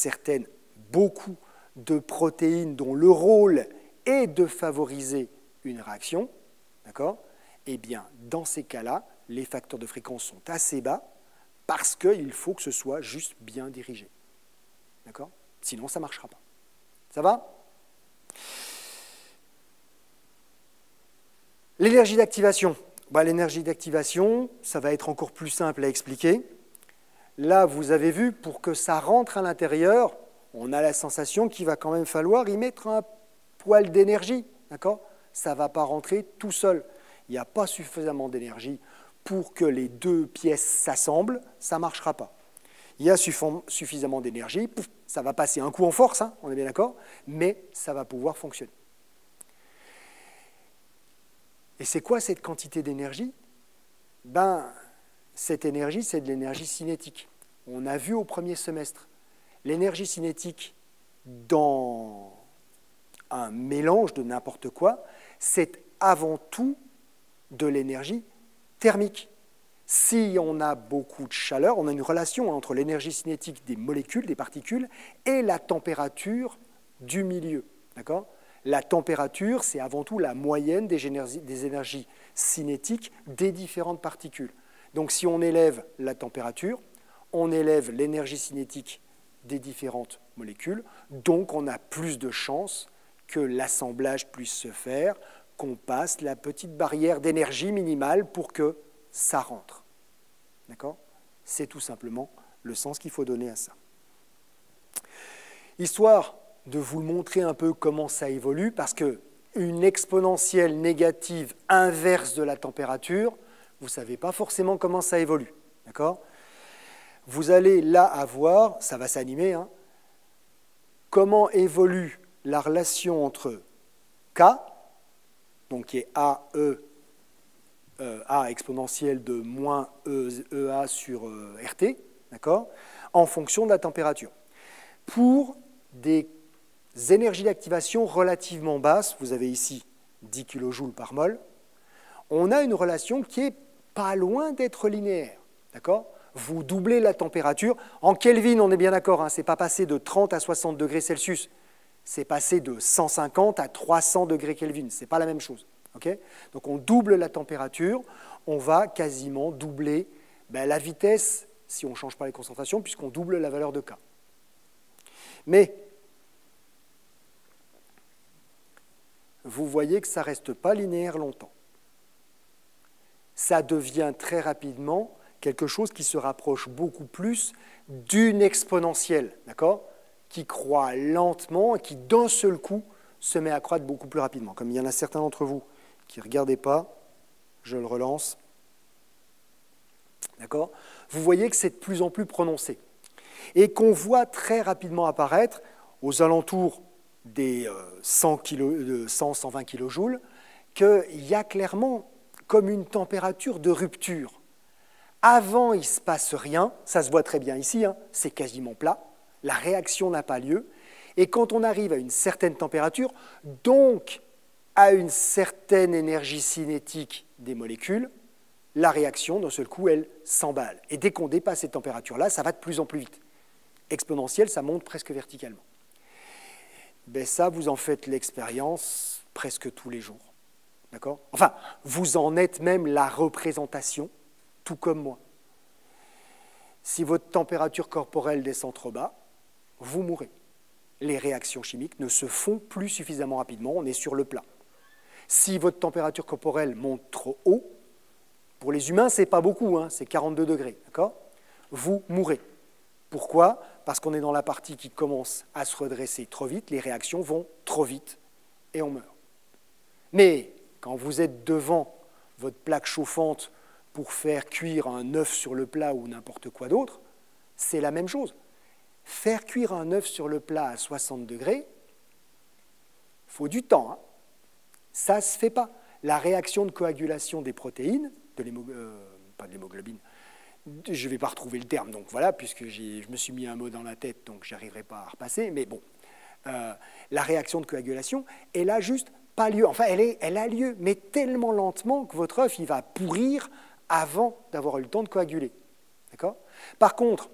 beaucoup de protéines dont le rôle est de favoriser une réaction, d'accord? Eh bien, dans ces cas-là, les facteurs de fréquence sont assez bas parce qu'il faut que ce soit juste bien dirigé. D'accord? Sinon, ça ne marchera pas. Ça va? L'énergie d'activation. L'énergie d'activation, ça va être encore plus simple à expliquer. Là, vous avez vu, pour que ça rentre à l'intérieur, on a la sensation qu'il va quand même falloir y mettre un poil d'énergie. D'accord? Ça ne va pas rentrer tout seul. Il n'y a pas suffisamment d'énergie pour que les deux pièces s'assemblent, ça ne marchera pas. Il y a suffisamment d'énergie, ça va passer un coup en force, on est bien d'accord, mais ça va pouvoir fonctionner. Et c'est quoi cette quantité d'énergie? Cette énergie, c'est de l'énergie cinétique. On a vu au premier semestre, l'énergie cinétique dans un mélange de n'importe quoi, c'est avant tout de l'énergie thermique. Si on a beaucoup de chaleur, on a une relation entre l'énergie cinétique des molécules, des particules, et la température du milieu. La température, c'est avant tout la moyenne des énergies cinétiques des différentes particules. Donc si on élève la température, on élève l'énergie cinétique des différentes molécules, donc on a plus de chances que l'assemblage puisse se faire, qu'on passe la petite barrière d'énergie minimale pour que ça rentre. D'accord? C'est tout simplement le sens qu'il faut donner à ça. Histoire de vous montrer un peu comment ça évolue, parce qu'une exponentielle négative inverse de la température, vous ne savez pas forcément comment ça évolue. D'accord? Vous allez là avoir, ça va s'animer, comment évolue la relation entre K, donc qui est A exponentielle de moins EA sur RT, d'accord, en fonction de la température. Pour des énergies d'activation relativement basses, vous avez ici 10 kJ par mol, on a une relation qui est pas loin d'être linéaire. D'accord ? Vous doublez la température. En Kelvin, on est bien d'accord, hein, ce n'est pas passé de 30 à 60 degrés Celsius. C'est passé de 150 à 300 degrés Kelvin. Ce n'est pas la même chose. Okay ? Donc on double la température, on va quasiment doubler la vitesse si on ne change pas les concentrations, puisqu'on double la valeur de K. Mais vous voyez que ça ne reste pas linéaire longtemps. Ça devient très rapidement quelque chose qui se rapproche beaucoup plus d'une exponentielle, d'accord ? Qui croît lentement et qui, d'un seul coup, se met à croître beaucoup plus rapidement. Comme il y en a certains d'entre vous qui ne regardaient pas, je le relance. D'accord ? Vous voyez que c'est de plus en plus prononcé. Et qu'on voit très rapidement apparaître, aux alentours des 100-120 kJ, qu'il y a clairement comme une température de rupture. Avant, il ne se passe rien, ça se voit très bien ici, hein, c'est quasiment plat, la réaction n'a pas lieu. Et quand on arrive à une certaine température, donc à une certaine énergie cinétique des molécules, la réaction, d'un seul coup, elle s'emballe. Et dès qu'on dépasse cette température-là, ça va de plus en plus vite. Exponentielle, ça monte presque verticalement. Ben ça, vous en faites l'expérience presque tous les jours. D'accord ? Enfin, vous en êtes même la représentation, tout comme moi. Si votre température corporelle descend trop bas, vous mourrez. Les réactions chimiques ne se font plus suffisamment rapidement, on est sur le plat. Si votre température corporelle monte trop haut, pour les humains, ce n'est pas beaucoup, hein, c'est 42 degrés, d'accord ? Vous mourrez. Pourquoi ? Parce qu'on est dans la partie qui commence à se redresser trop vite, les réactions vont trop vite et on meurt. Mais quand vous êtes devant votre plaque chauffante pour faire cuire un œuf sur le plat ou n'importe quoi d'autre, c'est la même chose. Faire cuire un œuf sur le plat à 60 degrés, il faut du temps. Hein. Ça ne se fait pas. La réaction de coagulation des protéines, pas de l'hémoglobine, je ne vais pas retrouver le terme, donc voilà, puisque je me suis mis un mot dans la tête, donc je n'arriverai pas à repasser, mais bon, la réaction de coagulation, elle a juste pas lieu. Enfin, elle a lieu, mais tellement lentement que votre œuf, il va pourrir avant d'avoir eu le temps de coaguler. D'accord ? Par contre,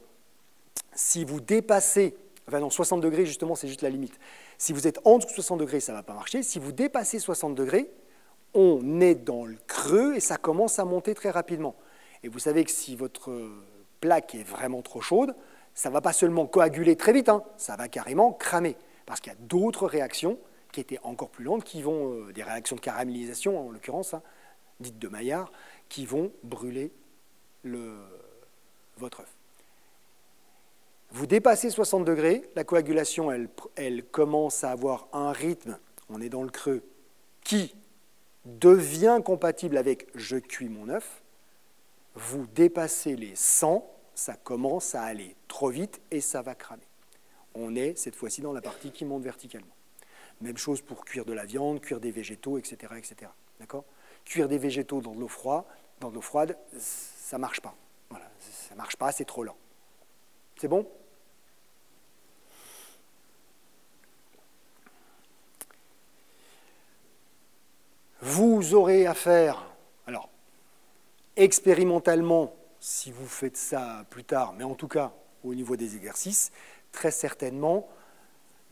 si vous dépassez, enfin non, 60 degrés, justement, c'est juste la limite. Si vous êtes en dessous de 60 degrés, ça ne va pas marcher. Si vous dépassez 60 degrés, on est dans le creux et ça commence à monter très rapidement. Et vous savez que si votre plaque est vraiment trop chaude, ça ne va pas seulement coaguler très vite, hein, ça va carrément cramer. Parce qu'il y a d'autres réactions qui étaient encore plus lentes, qui vont, des réactions de caramélisation en l'occurrence, hein, dites de Maillard, qui vont brûler votre œuf. Vous dépassez 60 degrés, la coagulation, elle commence à avoir un rythme, on est dans le creux, qui devient compatible avec « je cuis mon œuf ». Vous dépassez les 100, ça commence à aller trop vite et ça va cramer. On est cette fois-ci dans la partie qui monte verticalement. Même chose pour cuire de la viande, cuire des végétaux, etc. etc. D'accord ? Cuire des végétaux dans de l'eau froide, ça ne marche pas. Voilà, ça ne marche pas, c'est trop lent. C'est bon ? Vous aurez affaire, alors, expérimentalement, si vous faites ça plus tard, mais en tout cas, au niveau des exercices, très certainement,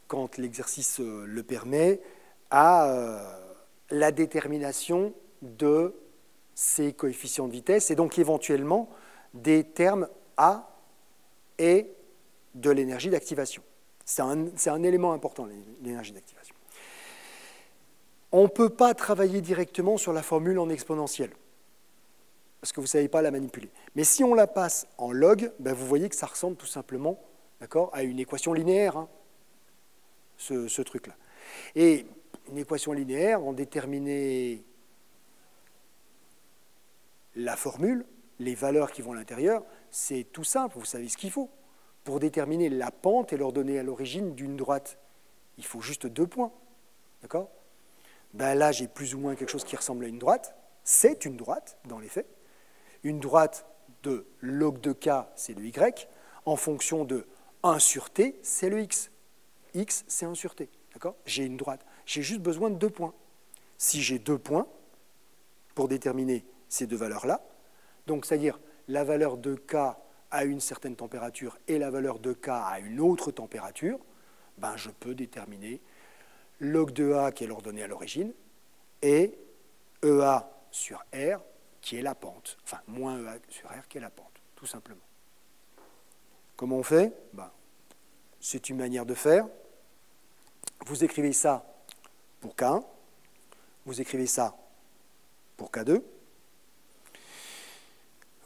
quand l'exercice le permet, à la détermination de ces coefficients de vitesse et donc éventuellement des termes A et de l'énergie d'activation. C'est un élément important, l'énergie d'activation. On ne peut pas travailler directement sur la formule en exponentielle, parce que vous ne savez pas la manipuler. Mais si on la passe en log, ben vous voyez que ça ressemble tout simplement, d'accord, à une équation linéaire, hein, ce truc-là. Et une équation linéaire, en déterminer la formule, les valeurs qui vont à l'intérieur, c'est tout simple, vous savez ce qu'il faut. Pour déterminer la pente et leur donner à l'origine d'une droite, il faut juste 2 points, d'accord ? Ben là, j'ai plus ou moins quelque chose qui ressemble à une droite. C'est une droite, dans les faits. Une droite de log de k, c'est le y. En fonction de 1 sur t, c'est le x. X, c'est 1 sur t. D'accord ? J'ai une droite. J'ai juste besoin de 2 points. Si j'ai 2 points, pour déterminer ces deux valeurs-là. Donc, c'est-à-dire la valeur de K à une certaine température et la valeur de K à une autre température, ben, je peux déterminer log de A qui est l'ordonnée à l'origine et EA sur R qui est la pente, enfin moins EA sur R qui est la pente, tout simplement. Comment on fait? Ben, c'est une manière de faire. Vous écrivez ça pour K1, vous écrivez ça pour K2.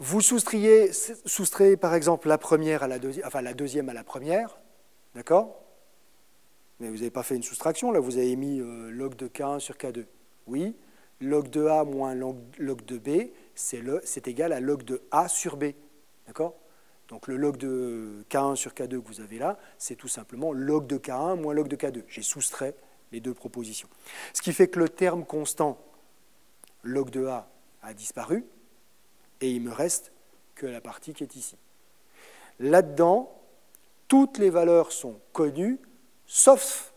Vous soustrayez par exemple la première à la deuxième, enfin la deuxième à la première, d'accord? Mais vous n'avez pas fait une soustraction, là vous avez mis log de K1 sur K2. Oui, log de A moins log de B, c'est égal à log de A sur B, d'accord? Donc le log de K1 sur K2 que vous avez là, c'est tout simplement log de K1 moins log de K2. J'ai soustrait les deux propositions. Ce qui fait que le terme constant log de A disparu, et il ne me reste que la partie qui est ici. Là-dedans, toutes les valeurs sont connues, sauf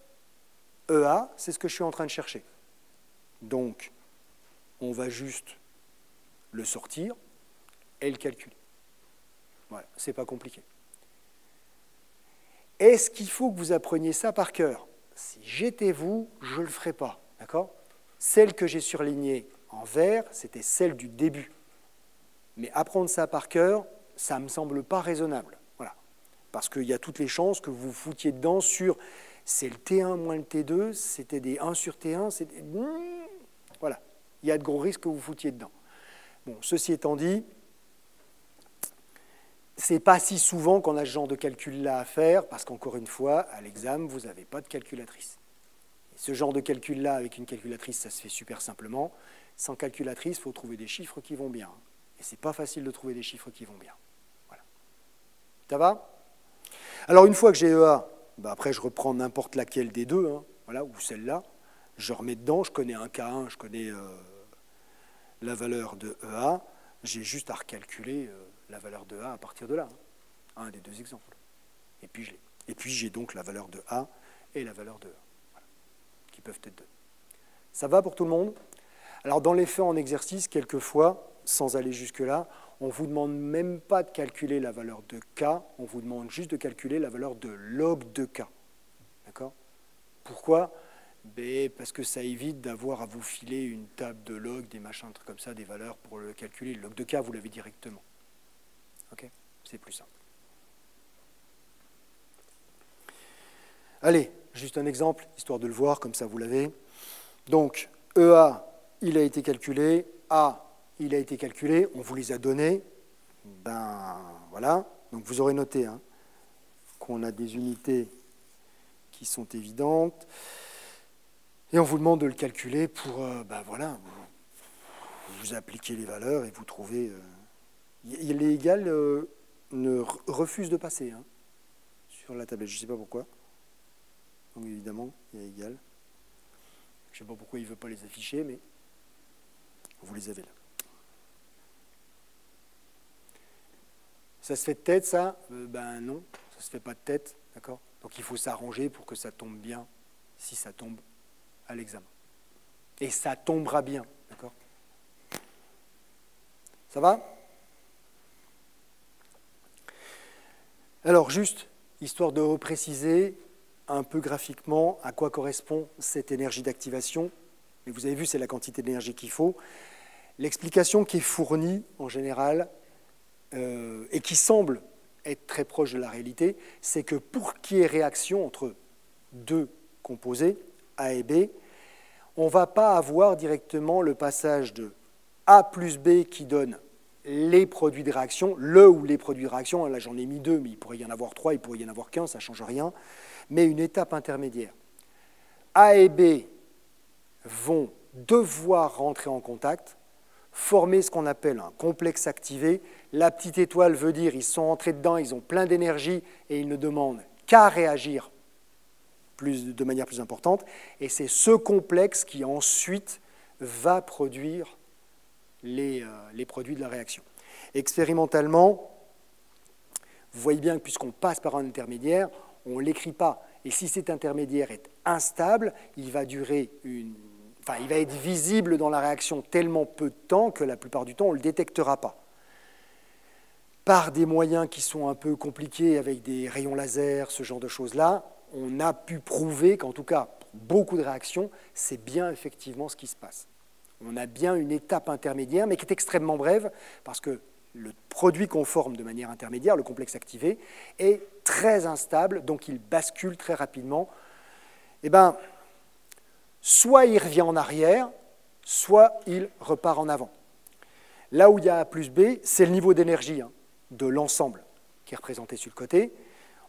EA, c'est ce que je suis en train de chercher. Donc, on va juste le sortir et le calculer. Voilà, c'est pas compliqué. Est-ce qu'il faut que vous appreniez ça par cœur? Si j'étais vous, je ne le ferais pas, d'accord? Celle que j'ai surlignée en vert, c'était celle du début. Mais apprendre ça par cœur, ça ne me semble pas raisonnable. Voilà. Parce qu'il y a toutes les chances que vous foutiez dedans sur c'est le T1 moins le T2, c'était des 1 sur T1, c'était... Voilà. Il y a de gros risques que vous foutiez dedans. Bon, ceci étant dit, ce n'est pas si souvent qu'on a ce genre de calcul-là à faire, parce qu'encore une fois, à l'examen, vous n'avez pas de calculatrice. Et ce genre de calcul-là, avec une calculatrice, ça se fait super simplement. Sans calculatrice, il faut trouver des chiffres qui vont bien. Et ce n'est pas facile de trouver des chiffres qui vont bien. Voilà. Ça va? Alors, une fois que j'ai EA, ben après, je reprends n'importe laquelle des deux, hein, voilà, ou celle-là. Je remets dedans, je connais un K1, je connais la valeur de EA. J'ai juste à recalculer la valeur de A à partir de là. Hein, un des deux exemples. Et puis, j'ai donc la valeur de A et la valeur de E, voilà, qui peuvent être deux. Ça va pour tout le monde? Alors, dans les faits en exercice, quelquefois, sans aller jusque-là, on ne vous demande même pas de calculer la valeur de K, on vous demande juste de calculer la valeur de log de K. D'accord? Pourquoi? Parce que ça évite d'avoir à vous filer une table de log, des machins, trucs comme ça, des valeurs pour le calculer. Le log de K, vous l'avez directement. Ok? C'est plus simple. Allez, juste un exemple, histoire de le voir, comme ça vous l'avez. Donc, EA, il a été calculé, A, il a été calculé, on vous les a donnés. Ben voilà, donc vous aurez noté hein, qu'on a des unités qui sont évidentes. Et on vous demande de le calculer pour, ben voilà, vous appliquez les valeurs et vous trouvez... les égales ne refusent de passer hein, sur la tablette, je ne sais pas pourquoi. Donc évidemment, il y a égal. Je ne sais pas pourquoi il ne veut pas les afficher, mais vous les avez là. Ça se fait de tête, ça? Ben non, ça ne se fait pas de tête, d'accord? Donc il faut s'arranger pour que ça tombe bien, si ça tombe à l'examen. Et ça tombera bien, d'accord? Ça va? Alors juste, histoire de repréciser un peu graphiquement à quoi correspond cette énergie d'activation. Mais vous avez vu, c'est la quantité d'énergie qu'il faut. L'explication qui est fournie, en général, et qui semble être très proche de la réalité, c'est que pour qu'il y ait réaction entre deux composés, A et B, on ne va pas avoir directement le passage de A plus B qui donne les produits de réaction, le ou les produits de réaction, là j'en ai mis deux, mais il pourrait y en avoir trois, il pourrait y en avoir qu'un, ça ne change rien, mais une étape intermédiaire. A et B vont devoir rentrer en contact, former ce qu'on appelle un complexe activé. La petite étoile veut dire ils sont entrés dedans, ils ont plein d'énergie et ils ne demandent qu'à réagir de manière plus importante. Et c'est ce complexe qui ensuite va produire les produits de la réaction. Expérimentalement, vous voyez bien que puisqu'on passe par un intermédiaire, on ne l'écrit pas. Et si cet intermédiaire est instable, il va durer enfin, il va être visible dans la réaction tellement peu de temps que la plupart du temps, on ne le détectera pas. Par des moyens qui sont un peu compliqués, avec des rayons laser, ce genre de choses-là, on a pu prouver qu'en tout cas, pour beaucoup de réactions, c'est bien effectivement ce qui se passe. On a bien une étape intermédiaire, mais qui est extrêmement brève, parce que le produit qu'on forme de manière intermédiaire, le complexe activé, est très instable, donc il bascule très rapidement. Eh bien, soit il revient en arrière, soit il repart en avant. Là où il y a A plus B, c'est le niveau d'énergie de l'ensemble qui est représenté sur le côté.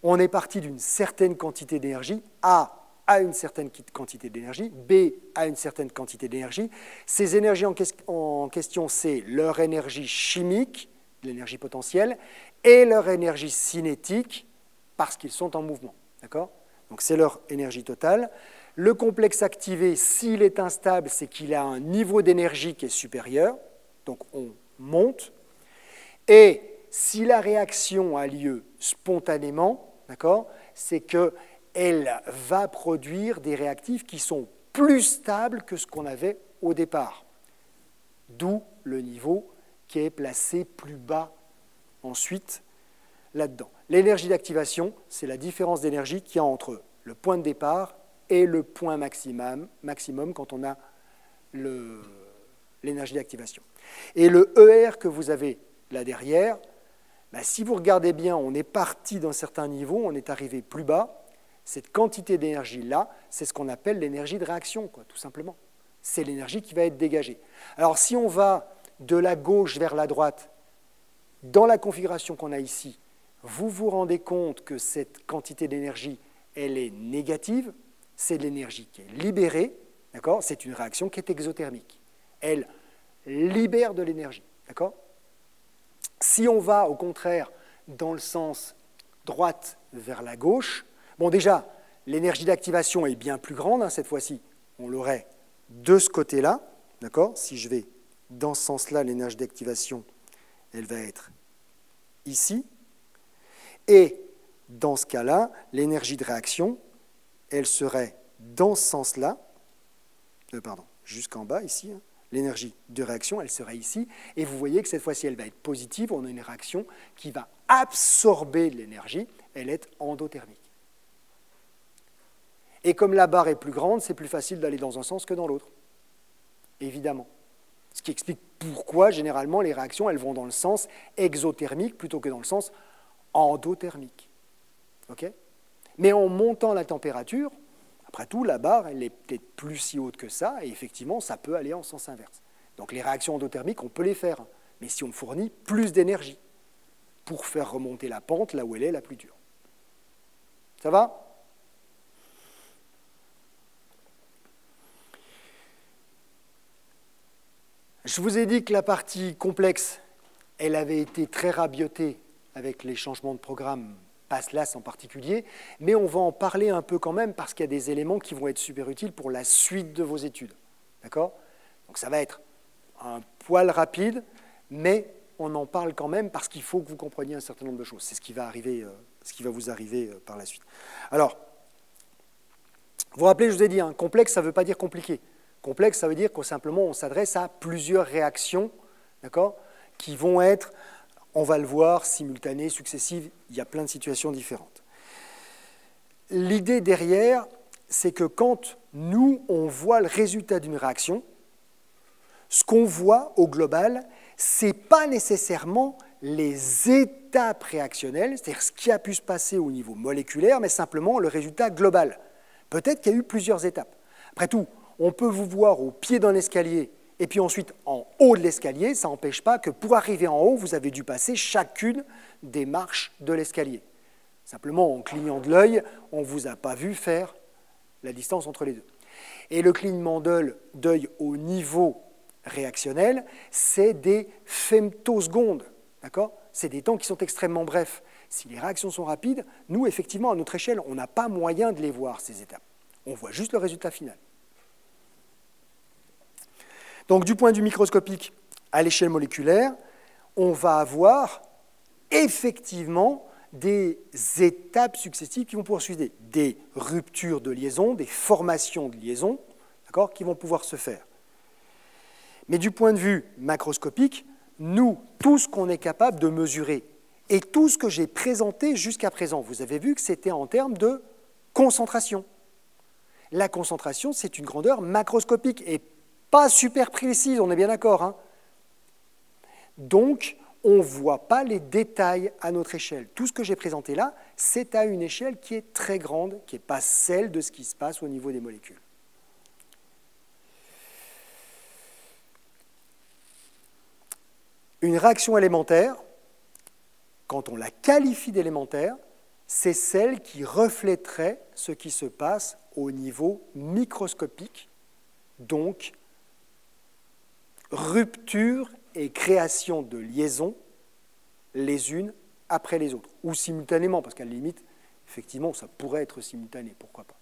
On est parti d'une certaine quantité d'énergie, A à une certaine quantité d'énergie, B à une certaine quantité d'énergie. Ces énergies en question, c'est leur énergie chimique, l'énergie potentielle, et leur énergie cinétique, parce qu'ils sont en mouvement. D'accord ? Donc c'est leur énergie totale. Le complexe activé, s'il est instable, c'est qu'il a un niveau d'énergie qui est supérieur, donc on monte. Et si la réaction a lieu spontanément, d'accord, c'est qu'elle va produire des réactifs qui sont plus stables que ce qu'on avait au départ. D'où le niveau qui est placé plus bas ensuite là-dedans. L'énergie d'activation, c'est la différence d'énergie qu'il y a entre le point de départ et le point maximum quand on a l'énergie d'activation. Et le ER que vous avez là derrière, ben, si vous regardez bien, on est parti d'un certain niveau, on est arrivé plus bas. Cette quantité d'énergie-là, c'est ce qu'on appelle l'énergie de réaction, quoi, tout simplement. C'est l'énergie qui va être dégagée. Alors si on va de la gauche vers la droite, dans la configuration qu'on a ici, vous vous rendez compte que cette quantité d'énergie, elle est négative, c'est de l'énergie qui est libérée, d'accord ? C'est une réaction qui est exothermique. Elle libère de l'énergie, d'accord ? Si on va, au contraire, dans le sens droite vers la gauche, bon déjà, l'énergie d'activation est bien plus grande, cette fois-ci, on l'aurait de ce côté-là, d'accord ? Si je vais dans ce sens-là, l'énergie d'activation, elle va être ici. Et dans ce cas-là, l'énergie de réaction, elle serait dans ce sens-là, jusqu'en bas, ici. L'énergie de réaction, elle serait ici. Et vous voyez que cette fois-ci, elle va être positive. On a une réaction qui va absorber de l'énergie. Elle est endothermique. Et comme la barre est plus grande, c'est plus facile d'aller dans un sens que dans l'autre. Évidemment. Ce qui explique pourquoi, généralement, les réactions, elles vont dans le sens exothermique plutôt que dans le sens endothermique. Okay ? Mais en montant la température, après tout, la barre, elle est peut-être plus si haute que ça, et effectivement, ça peut aller en sens inverse. Donc les réactions endothermiques, on peut les faire, mais si on fournit plus d'énergie pour faire remonter la pente là où elle est la plus dure. Ça va ? Je vous ai dit que la partie complexe, elle avait été très rabiotée avec les changements de programme PASLAS en particulier, mais on va en parler un peu quand même parce qu'il y a des éléments qui vont être super utiles pour la suite de vos études. D'accord ? Donc ça va être un poil rapide, mais on en parle quand même parce qu'il faut que vous compreniez un certain nombre de choses. C'est ce qui va vous arriver par la suite. Alors, vous vous rappelez, je vous ai dit, complexe, ça ne veut pas dire compliqué. Complexe, ça veut dire que simplement on s'adresse à plusieurs réactions, d'accord, qui vont être, on va le voir, simultanées, successives, il y a plein de situations différentes. L'idée derrière, c'est que quand nous, on voit le résultat d'une réaction, ce qu'on voit au global, ce n'est pas nécessairement les étapes réactionnelles, c'est-à-dire ce qui a pu se passer au niveau moléculaire, mais simplement le résultat global. Peut-être qu'il y a eu plusieurs étapes. Après tout, on peut vous voir au pied d'un escalier et puis ensuite en haut de l'escalier, ça n'empêche pas que pour arriver en haut, vous avez dû passer chacune des marches de l'escalier. Simplement, en clignant de l'œil, on ne vous a pas vu faire la distance entre les deux. Et le clignement d'œil au niveau réactionnel, c'est des femtosecondes, d'accord ? C'est des temps qui sont extrêmement brefs. Si les réactions sont rapides, nous, effectivement, à notre échelle, on n'a pas moyen de les voir, ces étapes. On voit juste le résultat final. Donc, du point de vue microscopique, à l'échelle moléculaire, on va avoir effectivement des étapes successives qui vont poursuivre des ruptures de liaison, des formations de liaison, qui vont pouvoir se faire. Mais du point de vue macroscopique, nous, tout ce qu'on est capable de mesurer et tout ce que j'ai présenté jusqu'à présent, vous avez vu que c'était en termes de concentration. La concentration, c'est une grandeur macroscopique et pas super précise, on est bien d'accord, hein. Donc, on ne voit pas les détails à notre échelle. Tout ce que j'ai présenté là, c'est à une échelle qui est très grande, qui n'est pas celle de ce qui se passe au niveau des molécules. Une réaction élémentaire, quand on la qualifie d'élémentaire, c'est celle qui reflèterait ce qui se passe au niveau microscopique, donc rupture et création de liaisons les unes après les autres, ou simultanément, parce qu'à la limite, effectivement, ça pourrait être simultané, pourquoi pas.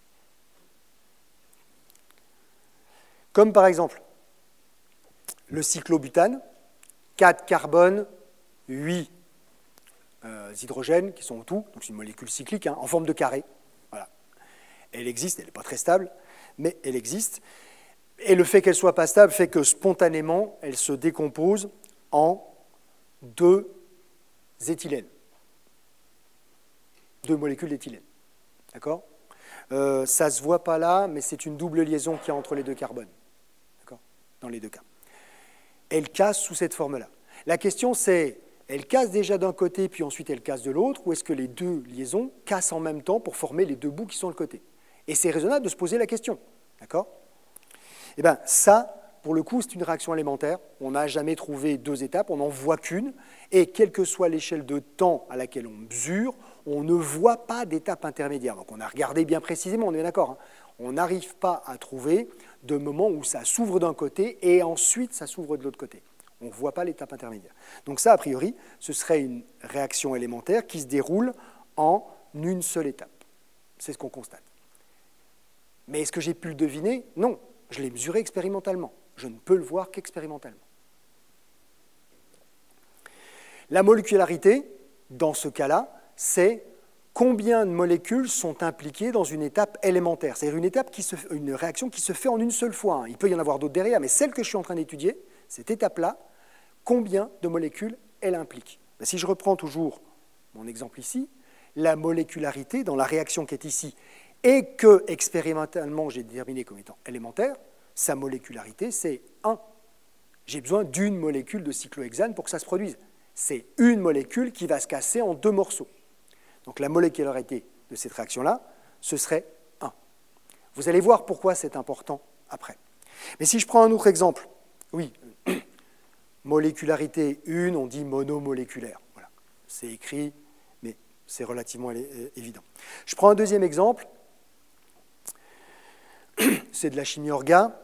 Comme par exemple le cyclobutane, 4 carbones, 8 hydrogènes qui sont en tout, donc c'est une molécule cyclique, hein, en forme de carré. Voilà. Elle existe, elle n'est pas très stable, mais elle existe. Et le fait qu'elle ne soit pas stable fait que spontanément, elle se décompose en 2 éthylènes. 2 molécules d'éthylène. D'accord ? Ça ne se voit pas là, mais c'est une double liaison qu'il y a entre les 2 carbones. D'accord ? Dans les 2 cas. Elle casse sous cette forme-là. La question c'est, elle casse déjà d'un côté, puis ensuite elle casse de l'autre, ou est-ce que les 2 liaisons cassent en même temps pour former les 2 bouts qui sont de côté? Et c'est raisonnable de se poser la question. D'accord? Eh bien, ça, pour le coup, c'est une réaction élémentaire. On n'a jamais trouvé 2 étapes, on n'en voit qu'une. Et quelle que soit l'échelle de temps à laquelle on mesure, on ne voit pas d'étape intermédiaire. Donc on a regardé bien précisément, on est d'accord, hein. On n'arrive pas à trouver de moment où ça s'ouvre d'un côté et ensuite ça s'ouvre de l'autre côté. On ne voit pas l'étape intermédiaire. Donc ça, a priori, ce serait une réaction élémentaire qui se déroule en une seule étape. C'est ce qu'on constate. Mais est-ce que j'ai pu le deviner? Non. Je l'ai mesuré expérimentalement. Je ne peux le voir qu'expérimentalement. La molécularité, dans ce cas-là, c'est combien de molécules sont impliquées dans une étape élémentaire. C'est-à-dire une réaction qui se fait en une seule fois. Il peut y en avoir d'autres derrière, mais celle que je suis en train d'étudier, cette étape-là, combien de molécules elle implique? Si je reprends toujours mon exemple ici, la molécularité dans la réaction qui est ici et que expérimentalement j'ai déterminé comme étant élémentaire, sa molécularité c'est 1. J'ai besoin d'une molécule de cyclohexane pour que ça se produise. C'est une molécule qui va se casser en 2 morceaux. Donc la molécularité de cette réaction-là, ce serait 1. Vous allez voir pourquoi c'est important après. Mais si je prends un autre exemple, oui, molécularité 1, on dit monomoléculaire. Voilà. C'est écrit, mais c'est relativement évident. Je prends un deuxième exemple, c'est de la chimie orga,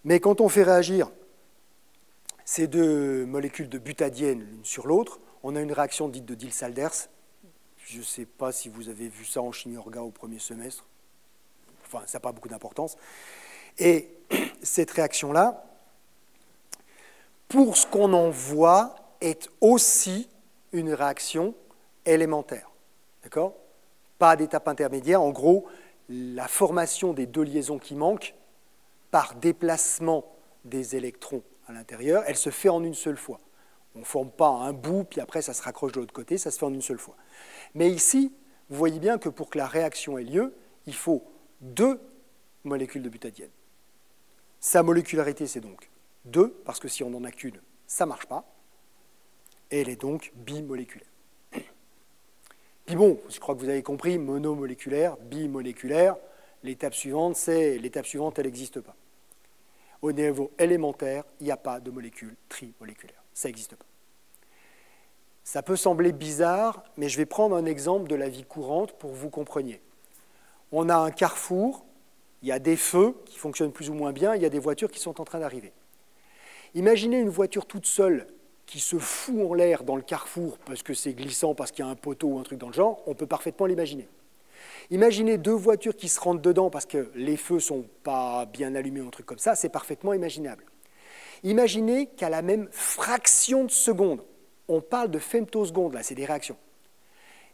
mais quand on fait réagir ces 2 molécules de butadiène l'une sur l'autre, on a une réaction dite de Diels-Salders. Je ne sais pas si vous avez vu ça en chimie orga au premier semestre. Enfin, ça n'a pas beaucoup d'importance. Et cette réaction-là, pour ce qu'on en voit, est aussi une réaction élémentaire. D'accord? Pas d'étape intermédiaire. En gros, la formation des 2 liaisons qui manquent, par déplacement des électrons à l'intérieur, elle se fait en une seule fois. On ne forme pas un bout, puis après ça se raccroche de l'autre côté, ça se fait en une seule fois. Mais ici, vous voyez bien que pour que la réaction ait lieu, il faut 2 molécules de butadiène. Sa molécularité, c'est donc 2, parce que si on n'en a qu'une, ça ne marche pas. Et elle est donc bimoléculaire. Puis bon, je crois que vous avez compris, monomoléculaire, bimoléculaire, l'étape suivante, elle n'existe pas. Au niveau élémentaire, il n'y a pas de molécule trimoléculaire. Ça n'existe pas. Ça peut sembler bizarre, mais je vais prendre un exemple de la vie courante pour que vous compreniez. On a un carrefour, il y a des feux qui fonctionnent plus ou moins bien, il y a des voitures qui sont en train d'arriver. Imaginez une voiture toute seule qui se fout en l'air dans le carrefour parce que c'est glissant, parce qu'il y a un poteau ou un truc dans le genre, on peut parfaitement l'imaginer. Imaginez 2 voitures qui se rentrent dedans parce que les feux ne sont pas bien allumés ou un truc comme ça, c'est parfaitement imaginable. Imaginez qu'à la même fraction de seconde, on parle de femtosecondes, là, c'est des réactions,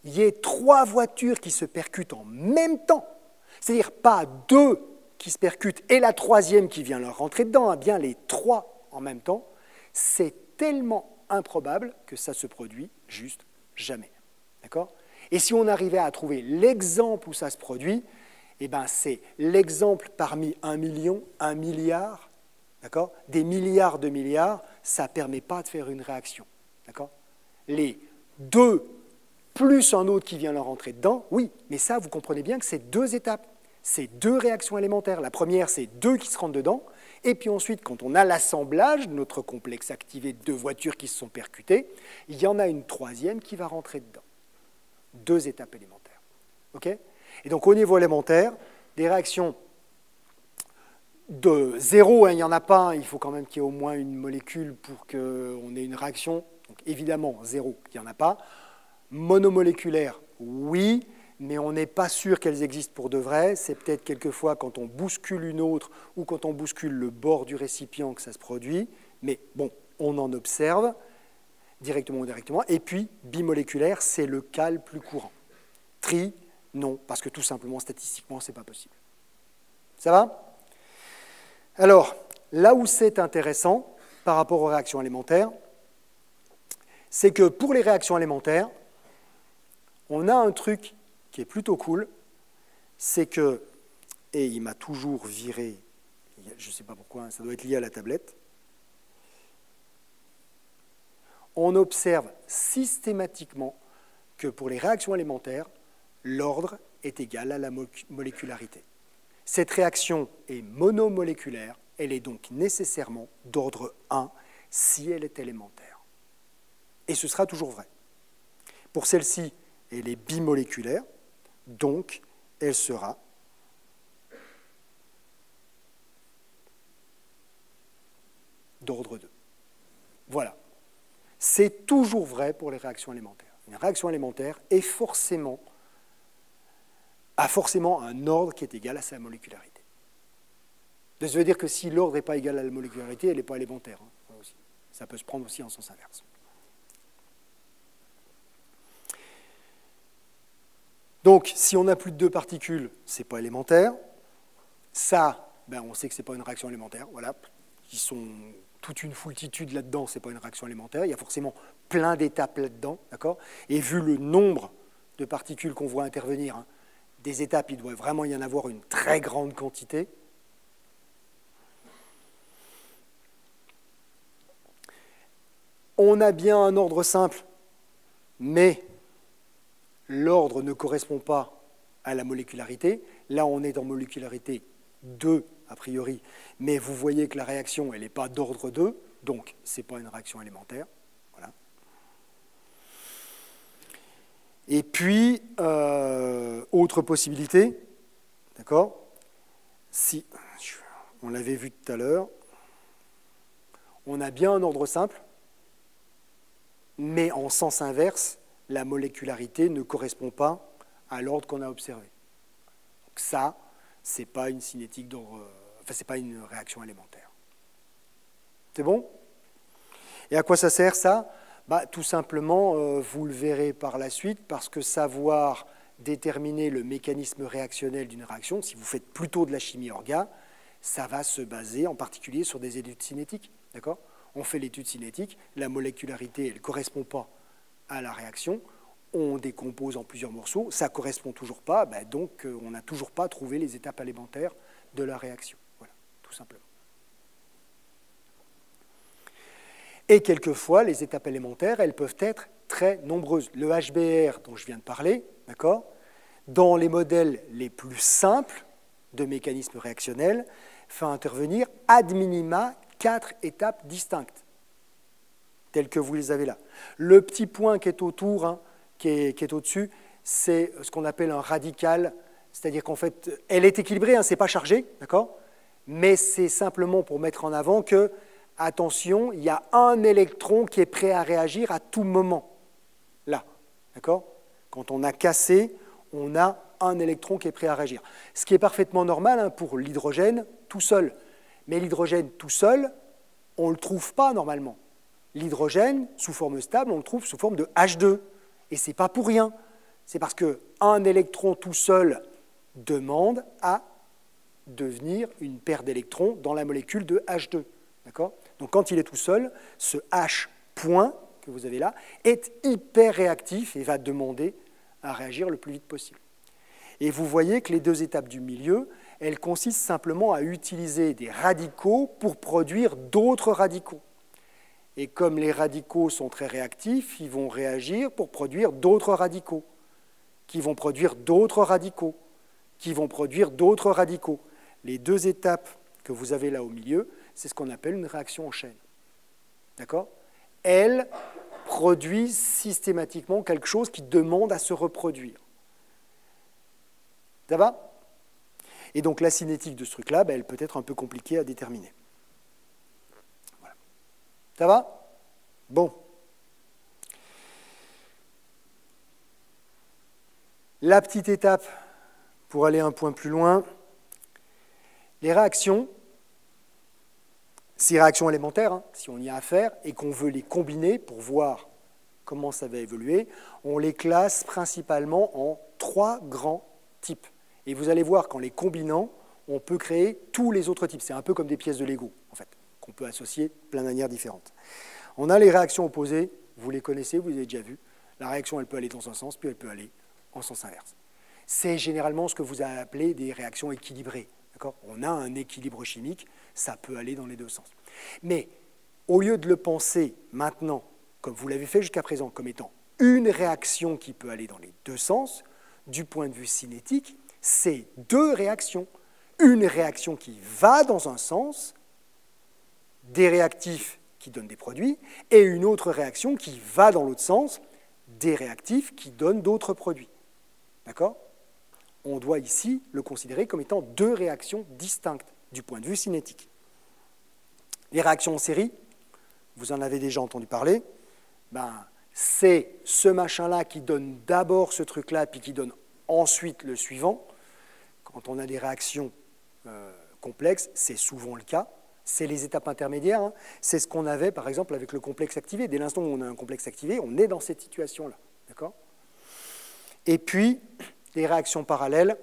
il y ait 3 voitures qui se percutent en même temps, c'est-à-dire pas 2 qui se percutent et la troisième qui vient leur rentrer dedans, hein, bien les trois en même temps, c'est tellement improbable que ça se produit juste jamais. D'accord ? Et si on arrivait à trouver l'exemple où ça se produit, eh ben c'est l'exemple parmi 1 million, 1 milliard, d'accord ? Des milliards de milliards, ça ne permet pas de faire une réaction. D'accord ? Les deux plus un autre qui vient leur rentrer dedans, oui, mais ça, vous comprenez bien que c'est deux étapes. C'est deux réactions élémentaires. La première, c'est deux qui se rentrent dedans. Et puis ensuite, quand on a l'assemblage de notre complexe activé de deux voitures qui se sont percutées, il y en a une troisième qui va rentrer dedans. Deux étapes élémentaires. Okay ? Et donc, au niveau élémentaire, des réactions de zéro, hein, il n'y en a pas, il faut quand même qu'il y ait au moins une molécule pour qu'on ait une réaction. Donc, évidemment, zéro, il n'y en a pas. Monomoléculaire, oui, mais on n'est pas sûr qu'elles existent pour de vrai. C'est peut-être quelquefois quand on bouscule une autre ou quand on bouscule le bord du récipient que ça se produit. Mais bon, on en observe directement ou indirectement. Et puis, bimoléculaire, c'est le cas le plus courant. Tri, non, parce que tout simplement, statistiquement, ce n'est pas possible. Ça va ? Alors, là où c'est intéressant par rapport aux réactions élémentaires, c'est que pour les réactions élémentaires, on a un truc qui est plutôt cool, c'est que, et il m'a toujours viré, je ne sais pas pourquoi, ça doit être lié à la tablette, on observe systématiquement que pour les réactions élémentaires, l'ordre est égal à la molécularité. Cette réaction est monomoléculaire, elle est donc nécessairement d'ordre 1 si elle est élémentaire. Et ce sera toujours vrai. Pour celle-ci, elle est bimoléculaire, donc elle sera d'ordre 2. Voilà. C'est toujours vrai pour les réactions élémentaires. Une réaction élémentaire a forcément un ordre qui est égal à sa molécularité. Ça veut dire que si l'ordre n'est pas égal à la molécularité, elle n'est pas élémentaire. Hein, aussi. Ça peut se prendre aussi en sens inverse. Donc, si on a plus de deux particules, ce n'est pas élémentaire. Ça, ben, on sait que ce n'est pas une réaction élémentaire. Voilà. Ils sont toute une foultitude là-dedans, ce n'est pas une réaction élémentaire. Il y a forcément plein d'étapes là-dedans. D'accord ? Et vu le nombre de particules qu'on voit intervenir, hein, des étapes, il doit vraiment y en avoir une très grande quantité. On a bien un ordre simple, mais l'ordre ne correspond pas à la molécularité. Là, on est en molécularité 2, a priori, mais vous voyez que la réaction, elle n'est pas d'ordre 2, donc ce n'est pas une réaction élémentaire. Voilà. Et puis, autre possibilité, d'accord ? Si, on l'avait vu tout à l'heure, on a bien un ordre simple, mais en sens inverse, la molécularité ne correspond pas à l'ordre qu'on a observé. Donc ça, ce n'est pas une cinétique d'ordre, enfin, ce n'est pas une réaction élémentaire. C'est bon ? Et à quoi ça sert, ça ? Bah, tout simplement, vous le verrez par la suite, parce que savoir déterminer le mécanisme réactionnel d'une réaction, si vous faites plutôt de la chimie orga, ça va se baser en particulier sur des études cinétiques. D'accord ? On fait l'étude cinétique, la molécularité, elle ne correspond pas à la réaction, on décompose en plusieurs morceaux, ça ne correspond toujours pas, ben donc on n'a toujours pas trouvé les étapes élémentaires de la réaction. Voilà, tout simplement. Et quelquefois, les étapes élémentaires, elles peuvent être très nombreuses. Le HBr dont je viens de parler, d'accord, dans les modèles les plus simples de mécanismes réactionnels, fait intervenir ad minima 4 étapes distinctes, telles que vous les avez là. Le petit point qui est autour, hein, qui est au-dessus, c'est ce qu'on appelle un radical, c'est-à-dire qu'en fait, elle est équilibrée, hein, ce n'est pas chargé, d'accord, mais c'est simplement pour mettre en avant que, attention, il y a un électron qui est prêt à réagir à tout moment, là, d'accord. Quand on a cassé, on a un électron qui est prêt à réagir. Ce qui est parfaitement normal, hein, pour l'hydrogène tout seul. Mais l'hydrogène tout seul, on ne le trouve pas normalement. L'hydrogène, sous forme stable, on le trouve sous forme de H2. Et ce n'est pas pour rien. C'est parce qu'un électron tout seul demande à devenir une paire d'électrons dans la molécule de H2. D'accord ? Donc quand il est tout seul, ce H point que vous avez là est hyper réactif et va demander à réagir le plus vite possible. Et vous voyez que les deux étapes du milieu, elles consistent simplement à utiliser des radicaux pour produire d'autres radicaux. Et comme les radicaux sont très réactifs, ils vont réagir pour produire d'autres radicaux, qui vont produire d'autres radicaux, qui vont produire d'autres radicaux. Les deux étapes que vous avez là au milieu, c'est ce qu'on appelle une réaction en chaîne. D'accord ? Elle produit systématiquement quelque chose qui demande à se reproduire. Ça va ? Et donc la cinétique de ce truc-là, elle peut être un peu compliquée à déterminer. Voilà. Ça va ? Bon. La petite étape pour aller un point plus loin, les réactions, ces réactions élémentaires, si on y a affaire, et qu'on veut les combiner pour voir comment ça va évoluer, on les classe principalement en 3 grands types. Et vous allez voir qu'en les combinant, on peut créer tous les autres types. C'est un peu comme des pièces de Lego, en fait, qu'on peut associer de plein de manières différentes. On a les réactions opposées, vous les connaissez, vous les avez déjà vues. La réaction, elle peut aller dans un sens, puis elle peut aller en sens inverse. C'est généralement ce que vous avez appelé des réactions équilibrées. On a un équilibre chimique, ça peut aller dans les deux sens. Mais au lieu de le penser maintenant, comme vous l'avez fait jusqu'à présent, comme étant une réaction qui peut aller dans les deux sens, du point de vue cinétique, c'est deux réactions. Une réaction qui va dans un sens, des réactifs qui donnent des produits, et une autre réaction qui va dans l'autre sens, des réactifs qui donnent d'autres produits. D'accord ? On doit ici le considérer comme étant deux réactions distinctes du point de vue cinétique. Les réactions en série, vous en avez déjà entendu parler, c'est ce machin-là qui donne d'abord ce truc-là, puis qui donne ensuite le suivant. Quand on a des réactions complexes, c'est souvent le cas. C'est les étapes intermédiaires. C'est ce qu'on avait, par exemple, avec le complexe activé. Dès l'instant où on a un complexe activé, on est dans cette situation-là. D'accord ? Et puis, les réactions parallèles,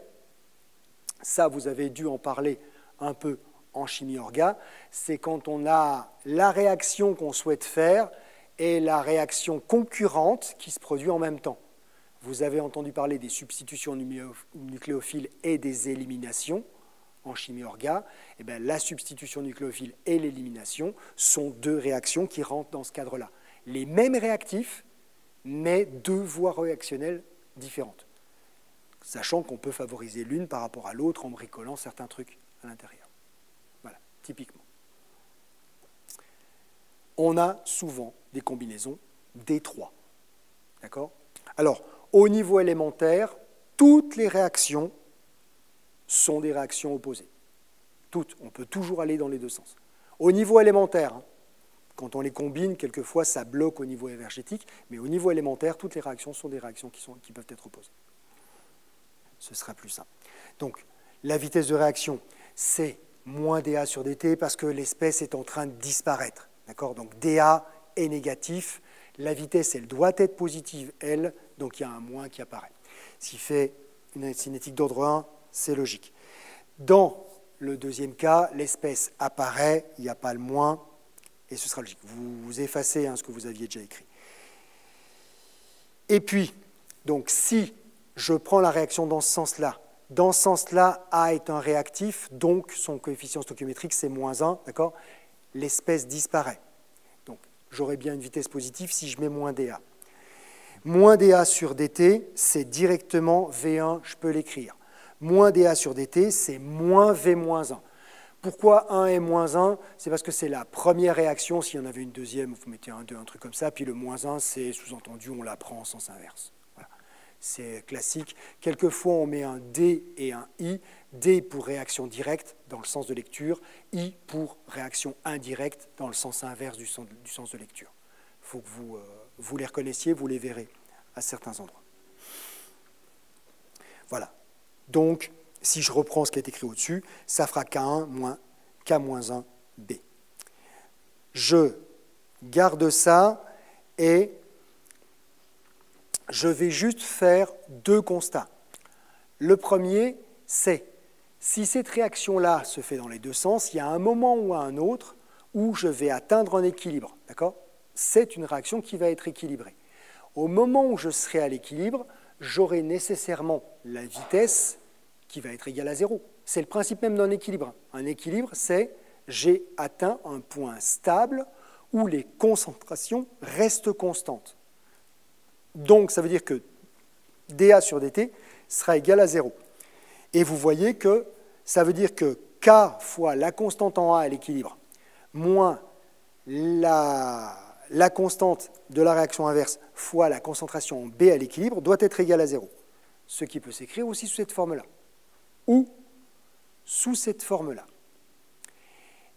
ça, vous avez dû en parler un peu en chimie orga, c'est quand on a la réaction qu'on souhaite faire et la réaction concurrente qui se produit en même temps. Vous avez entendu parler des substitutions nucléophiles et des éliminations en chimie orga. Et bien, la substitution nucléophile et l'élimination sont deux réactions qui rentrent dans ce cadre-là. Les mêmes réactifs, mais deux voies réactionnelles différentes, sachant qu'on peut favoriser l'une par rapport à l'autre en bricolant certains trucs à l'intérieur. Voilà, typiquement. On a souvent des combinaisons D3. D'accord ? Alors, au niveau élémentaire, toutes les réactions sont des réactions opposées. Toutes. On peut toujours aller dans les deux sens. Au niveau élémentaire, quand on les combine, quelquefois, ça bloque au niveau énergétique, mais au niveau élémentaire, toutes les réactions sont des réactions qui peuvent être opposées. Ce sera plus simple. Donc, la vitesse de réaction, c'est moins dA sur dt parce que l'espèce est en train de disparaître. D'accord ? Donc, dA est négatif. La vitesse, elle doit être positive, elle, donc il y a un moins qui apparaît. Ce qui fait une cinétique d'ordre 1, c'est logique. Dans le deuxième cas, l'espèce apparaît, il n'y a pas le moins, et ce sera logique. Vous effacez ce que vous aviez déjà écrit. Et puis, donc, si je prends la réaction dans ce sens-là, A est un réactif, donc son coefficient stoichiométrique, c'est -1, d'accord ? L'espèce disparaît. Donc, j'aurai bien une vitesse positive si je mets moins dA. Moins dA sur dt, c'est directement V1, je peux l'écrire. Moins dA sur dt, c'est moins V-1. Pourquoi 1 et -1 ? C'est parce que c'est la première réaction. S'il y en avait une deuxième, vous mettez un 2, un truc comme ça. Puis le -1, c'est sous-entendu, on la prend en sens inverse. Voilà. C'est classique. Quelquefois, on met un D et un I. D pour réaction directe dans le sens de lecture. I pour réaction indirecte dans le sens inverse du sens de lecture. Il faut que vous les reconnaissiez, vous les verrez à certains endroits. Voilà. Donc, si je reprends ce qui est écrit au-dessus, ça fera K1 moins K-1 B. Je garde ça et je vais juste faire deux constats. Le premier, c'est Si cette réaction-là se fait dans les deux sens, il y a un moment ou un autre où je vais atteindre un équilibre. D'accord ? C'est une réaction qui va être équilibrée. Au moment où je serai à l'équilibre, j'aurai nécessairement la vitesse qui va être égale à 0. C'est le principe même d'un équilibre. Un équilibre, c'est j'ai atteint un point stable où les concentrations restent constantes. Donc, ça veut dire que dA sur dt sera égal à 0. Et vous voyez que ça veut dire que K fois la constante en A à l'équilibre moins la constante de la réaction inverse fois la concentration en B à l'équilibre doit être égale à 0. Ce qui peut s'écrire aussi sous cette forme-là. Ou sous cette forme-là.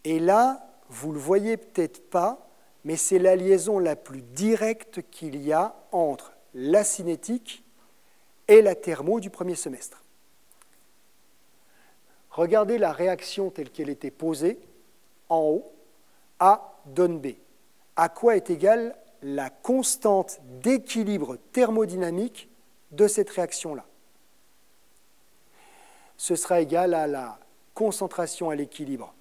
Et là, vous ne le voyez peut-être pas, mais c'est la liaison la plus directe qu'il y a entre la cinétique et la thermo du premier semestre. Regardez la réaction telle qu'elle était posée en haut. A donne B. À quoi est égale la constante d'équilibre thermodynamique de cette réaction-là? Ce sera égal à la concentration à l'équilibre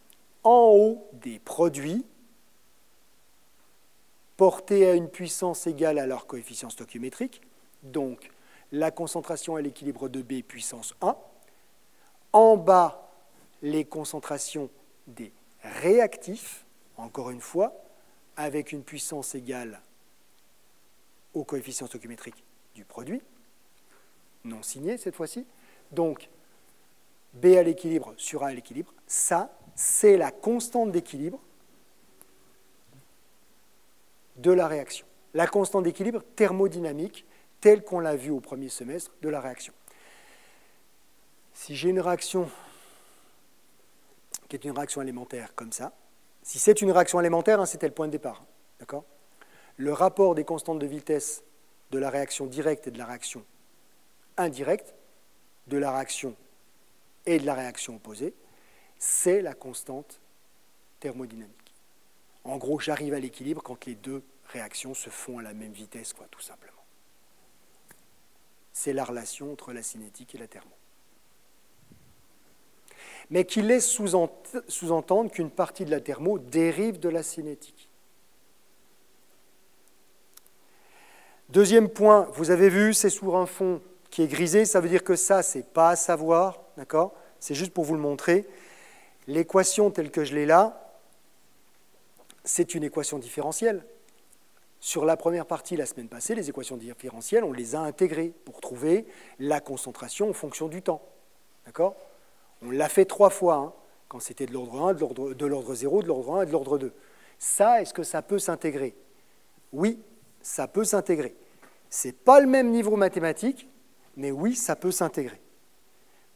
en haut des produits portés à une puissance égale à leur coefficient stoichiométrique, donc la concentration à l'équilibre de B puissance 1, en bas les concentrations des réactifs, encore une fois, avec une puissance égale au coefficient stoichiométrique du produit, non signé cette fois-ci. Donc, B à l'équilibre sur A à l'équilibre, ça, c'est la constante d'équilibre de la réaction. La constante d'équilibre thermodynamique, telle qu'on l'a vue au premier semestre de la réaction. Si j'ai une réaction qui est une réaction élémentaire comme ça, si c'est une réaction élémentaire, hein, c'était le point de départ, d'accord ? Le rapport des constantes de vitesse de la réaction directe et de la réaction indirecte, de la réaction et de la réaction opposée, c'est la constante thermodynamique. En gros, j'arrive à l'équilibre quand les deux réactions se font à la même vitesse, quoi, tout simplement. C'est la relation entre la cinétique et la thermo. Mais qui laisse sous-entendre qu'une partie de la thermo dérive de la cinétique. Deuxième point, vous avez vu, c'est sur un fond qui est grisé, ça veut dire que ça, c'est pas à savoir, d'accord ? C'est juste pour vous le montrer. L'équation telle que je l'ai là, c'est une équation différentielle. Sur la première partie, la semaine passée, les équations différentielles, on les a intégrées pour trouver la concentration en fonction du temps. D'accord ? On l'a fait 3 fois, hein, quand c'était de l'ordre 1, de l'ordre 0, de l'ordre 1 et de l'ordre 2. Ça, est-ce que ça peut s'intégrer? Oui, ça peut s'intégrer. Ce n'est pas le même niveau mathématique, mais oui, ça peut s'intégrer.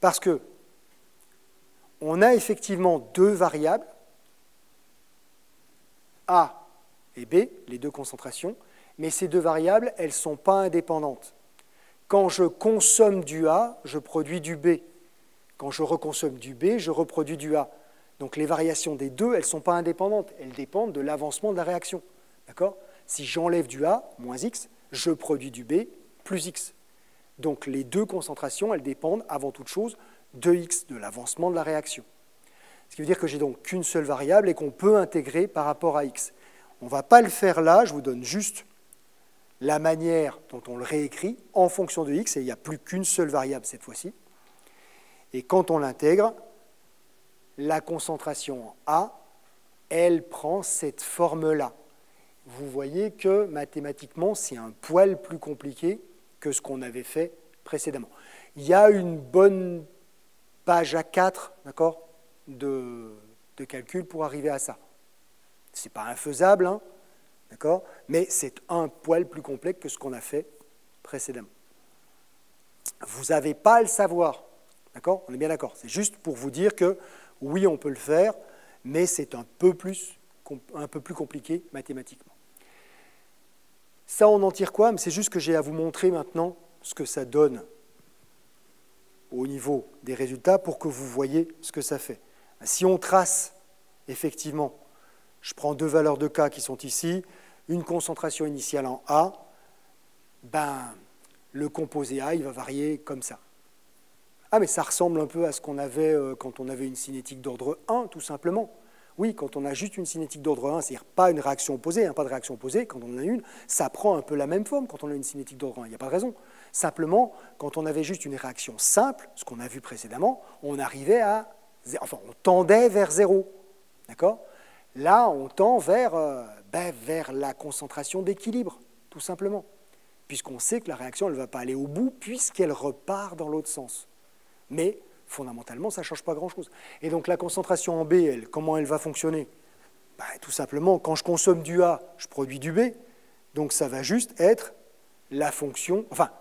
Parce que on a effectivement deux variables, A et B, les deux concentrations, mais ces deux variables, elles ne sont pas indépendantes. Quand je consomme du A, je produis du B. Quand je reconsomme du B, je reproduis du A. Donc les variations des deux, elles ne sont pas indépendantes, elles dépendent de l'avancement de la réaction. D'accord ? Si j'enlève du A, moins X, je produis du B, plus X. Donc les deux concentrations, elles dépendent avant toute chose de X, de l'avancement de la réaction. Ce qui veut dire que j'ai donc qu'une seule variable et qu'on peut intégrer par rapport à X. On ne va pas le faire là, je vous donne juste la manière dont on le réécrit en fonction de X, et il n'y a plus qu'une seule variable cette fois-ci. Et quand on l'intègre, la concentration en A, elle prend cette forme-là. Vous voyez que mathématiquement, c'est un poil plus compliqué que ce qu'on avait fait précédemment. Il y a une bonne page A4, d'accord, de calcul pour arriver à ça. Ce n'est pas infaisable, hein, d'accord, mais c'est un poil plus complexe que ce qu'on a fait précédemment. Vous n'avez pas à le savoir, d'accord, on est bien d'accord. C'est juste pour vous dire que oui, on peut le faire, mais c'est un peu plus compliqué mathématiquement. Ça, on en tire quoi? C'est juste que j'ai à vous montrer maintenant ce que ça donne au niveau des résultats pour que vous voyez ce que ça fait. Si on trace, effectivement, je prends deux valeurs de K qui sont ici, une concentration initiale en A, ben, le composé A, il va varier comme ça. Ah, mais ça ressemble un peu à ce qu'on avait quand on avait une cinétique d'ordre 1, tout simplement. Oui, quand on a juste une cinétique d'ordre 1, c'est-à-dire pas une réaction opposée, pas de réaction opposée, quand on en a une, ça prend un peu la même forme quand on a une cinétique d'ordre 1, il n'y a pas de raison. Simplement, quand on avait juste une réaction simple, ce qu'on a vu précédemment, on arrivait à... Enfin, on tendait vers 0. D'accord ? Là, on tend vers la concentration d'équilibre, tout simplement. Puisqu'on sait que la réaction, elle ne va pas aller au bout, puisqu'elle repart dans l'autre sens. Mais fondamentalement, ça ne change pas grand-chose. Et donc la concentration en B, comment elle va fonctionner? Tout simplement, quand je consomme du A, je produis du B. Donc ça va juste être la fonction, enfin,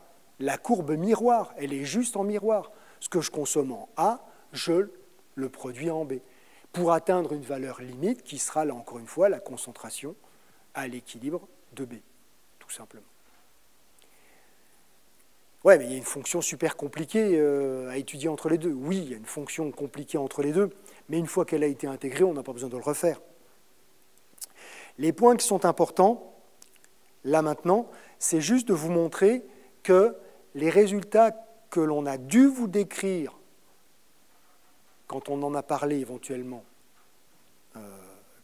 la courbe miroir, elle est juste en miroir. Ce que je consomme en A, je le produis en B. Pour atteindre une valeur limite qui sera, là encore une fois, la concentration à l'équilibre de B, tout simplement. Ouais, mais il y a une fonction super compliquée à étudier entre les deux. Oui, il y a une fonction compliquée entre les deux, mais une fois qu'elle a été intégrée, on n'a pas besoin de le refaire. Les points qui sont importants, là maintenant, c'est juste de vous montrer que les résultats que l'on a dû vous décrire quand on en a parlé éventuellement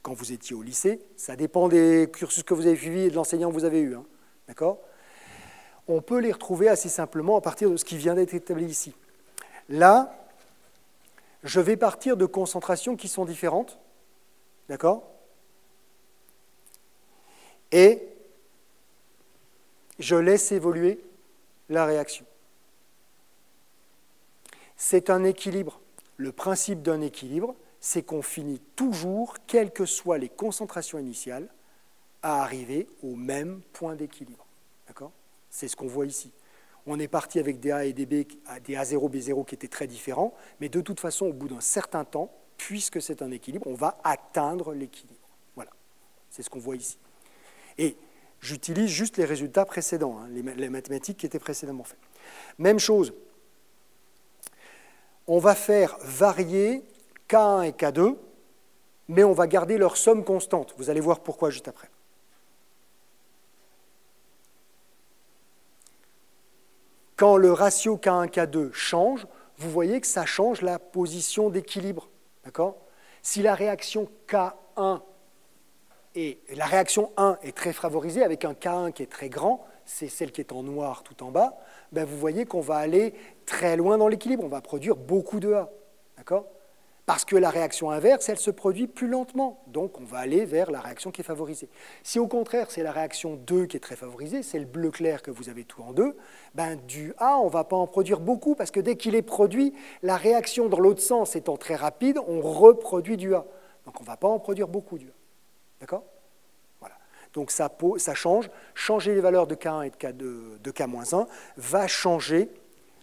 quand vous étiez au lycée, ça dépend des cursus que vous avez suivis et de l'enseignant que vous avez eu, hein, d'accord ? On peut les retrouver assez simplement à partir de ce qui vient d'être établi ici. Là, je vais partir de concentrations qui sont différentes, d'accord? Et je laisse évoluer la réaction. C'est un équilibre. Le principe d'un équilibre, c'est qu'on finit toujours, quelles que soient les concentrations initiales, à arriver au même point d'équilibre, d'accord? C'est ce qu'on voit ici. On est parti avec des A et des B, des A0, B0 qui étaient très différents, mais de toute façon, au bout d'un certain temps, puisque c'est un équilibre, on va atteindre l'équilibre. Voilà, c'est ce qu'on voit ici. Et j'utilise juste les résultats précédents, hein, les mathématiques qui étaient précédemment faites. Même chose, on va faire varier K1 et K2, mais on va garder leur somme constante. Vous allez voir pourquoi juste après. Quand le ratio K1, K2 change, vous voyez que ça change la position d'équilibre. D'accord ? Si la réaction K1 la réaction 1 est très favorisée, avec un K1 qui est très grand, c'est celle qui est en noir tout en bas, ben vous voyez qu'on va aller très loin dans l'équilibre, on va produire beaucoup de A. D'accord ? Parce que la réaction inverse, elle se produit plus lentement. Donc, on va aller vers la réaction qui est favorisée. Si au contraire, c'est la réaction 2 qui est très favorisée, c'est le bleu clair que vous avez tout en 2, ben, du A, on ne va pas en produire beaucoup, parce que dès qu'il est produit, la réaction dans l'autre sens étant très rapide, on reproduit du A. Donc, on ne va pas en produire beaucoup du A. D'accord ? Voilà. Donc, ça change. Changer les valeurs de K1 et de K-1 va changer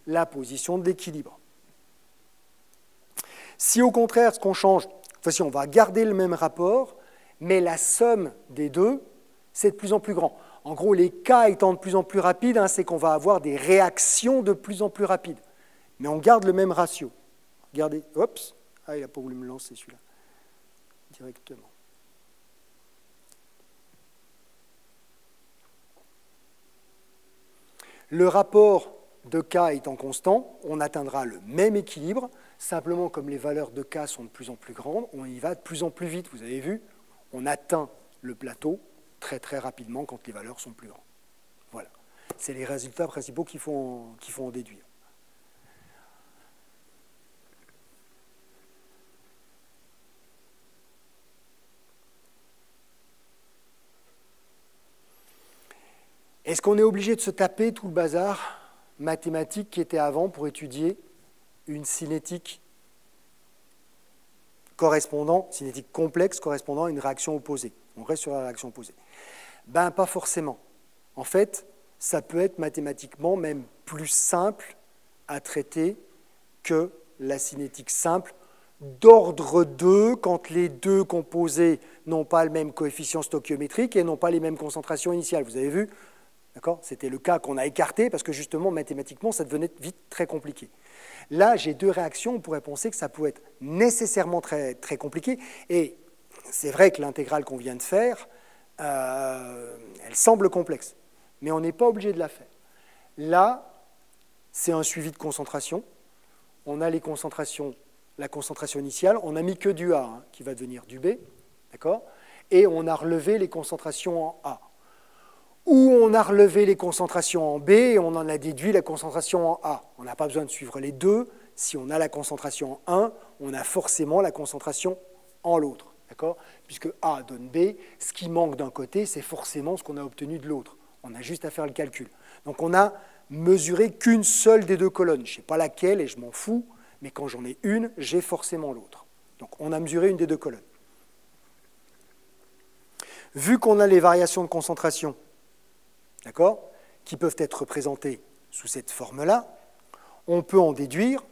la position de l'équilibre. Si au contraire, ce qu'on change, on va garder le même rapport, mais la somme des deux, c'est de plus en plus grand. En gros, les K étant de plus en plus rapides, hein, c'est qu'on va avoir des réactions de plus en plus rapides. Mais on garde le même ratio. Regardez, oups, il n'a pas voulu me lancer celui-là, directement. Le rapport de K étant constant, on atteindra le même équilibre. Simplement, comme les valeurs de K sont de plus en plus grandes, on y va de plus en plus vite. Vous avez vu, on atteint le plateau très très rapidement quand les valeurs sont plus grandes. Voilà. C'est les résultats principaux qu'il faut en déduire. Est-ce qu'on est obligé de se taper tout le bazar mathématique qui était avant pour étudier une cinétique complexe correspondant à une réaction opposée? On reste sur la réaction opposée. Ben, pas forcément. En fait, ça peut être mathématiquement même plus simple à traiter que la cinétique simple d'ordre 2 quand les deux composés n'ont pas le même coefficient stoichiométrique et n'ont pas les mêmes concentrations initiales. Vous avez vu ? D'accord ? C'était le cas qu'on a écarté parce que justement, mathématiquement, ça devenait vite très compliqué. Là, j'ai deux réactions, on pourrait penser que ça peut être nécessairement très, très compliqué. Et c'est vrai que l'intégrale qu'on vient de faire, elle semble complexe, mais on n'est pas obligé de la faire. Là, c'est un suivi de concentration. on a les concentrations, la concentration initiale, on n'a mis que du A, hein, qui va devenir du B, d'accord? Et on a relevé les concentrations en A. Ou on a relevé les concentrations en B et on en a déduit la concentration en A. On n'a pas besoin de suivre les deux. Si on a la concentration en un, on a forcément la concentration en l'autre, d'accord? Puisque A donne B, ce qui manque d'un côté, c'est forcément ce qu'on a obtenu de l'autre. On a juste à faire le calcul. Donc on a mesuré qu'une seule des deux colonnes. Je ne sais pas laquelle et je m'en fous, mais quand j'en ai une, j'ai forcément l'autre. Donc on a mesuré une des deux colonnes. Vu qu'on a les variations de concentration, d'accord, qui peuvent être représentées sous cette forme-là, on peut en déduire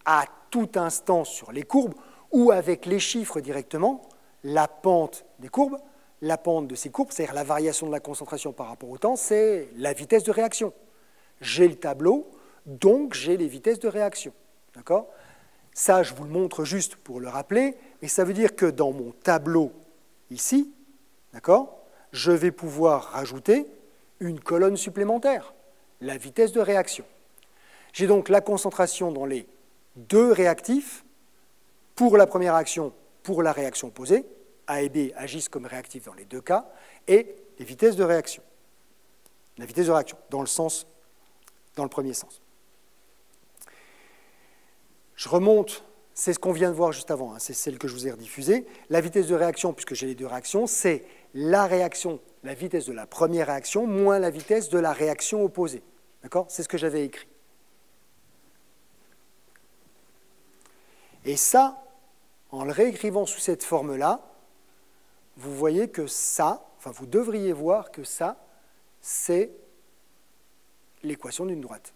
à tout instant sur les courbes ou avec les chiffres directement la pente des courbes. La pente de ces courbes, c'est-à-dire la variation de la concentration par rapport au temps, c'est la vitesse de réaction. J'ai le tableau, donc j'ai les vitesses de réaction. D'accord ? Ça, je vous le montre juste pour le rappeler, mais ça veut dire que dans mon tableau ici, d'accord, je vais pouvoir rajouter une colonne supplémentaire, la vitesse de réaction. J'ai donc la concentration dans les deux réactifs pour la première réaction, pour la réaction opposée. A et B agissent comme réactifs dans les deux cas, et les vitesses de réaction. La vitesse de réaction, dans le premier sens. Je remonte, c'est ce qu'on vient de voir juste avant, hein, c'est celle que je vous ai rediffusée. La vitesse de réaction, puisque j'ai les deux réactions, c'est la réaction, la vitesse de la première réaction, moins la vitesse de la réaction opposée. D'accord ? C'est ce que j'avais écrit. Et ça, en le réécrivant sous cette forme-là, vous voyez que ça, enfin vous devriez voir que ça, c'est l'équation d'une droite.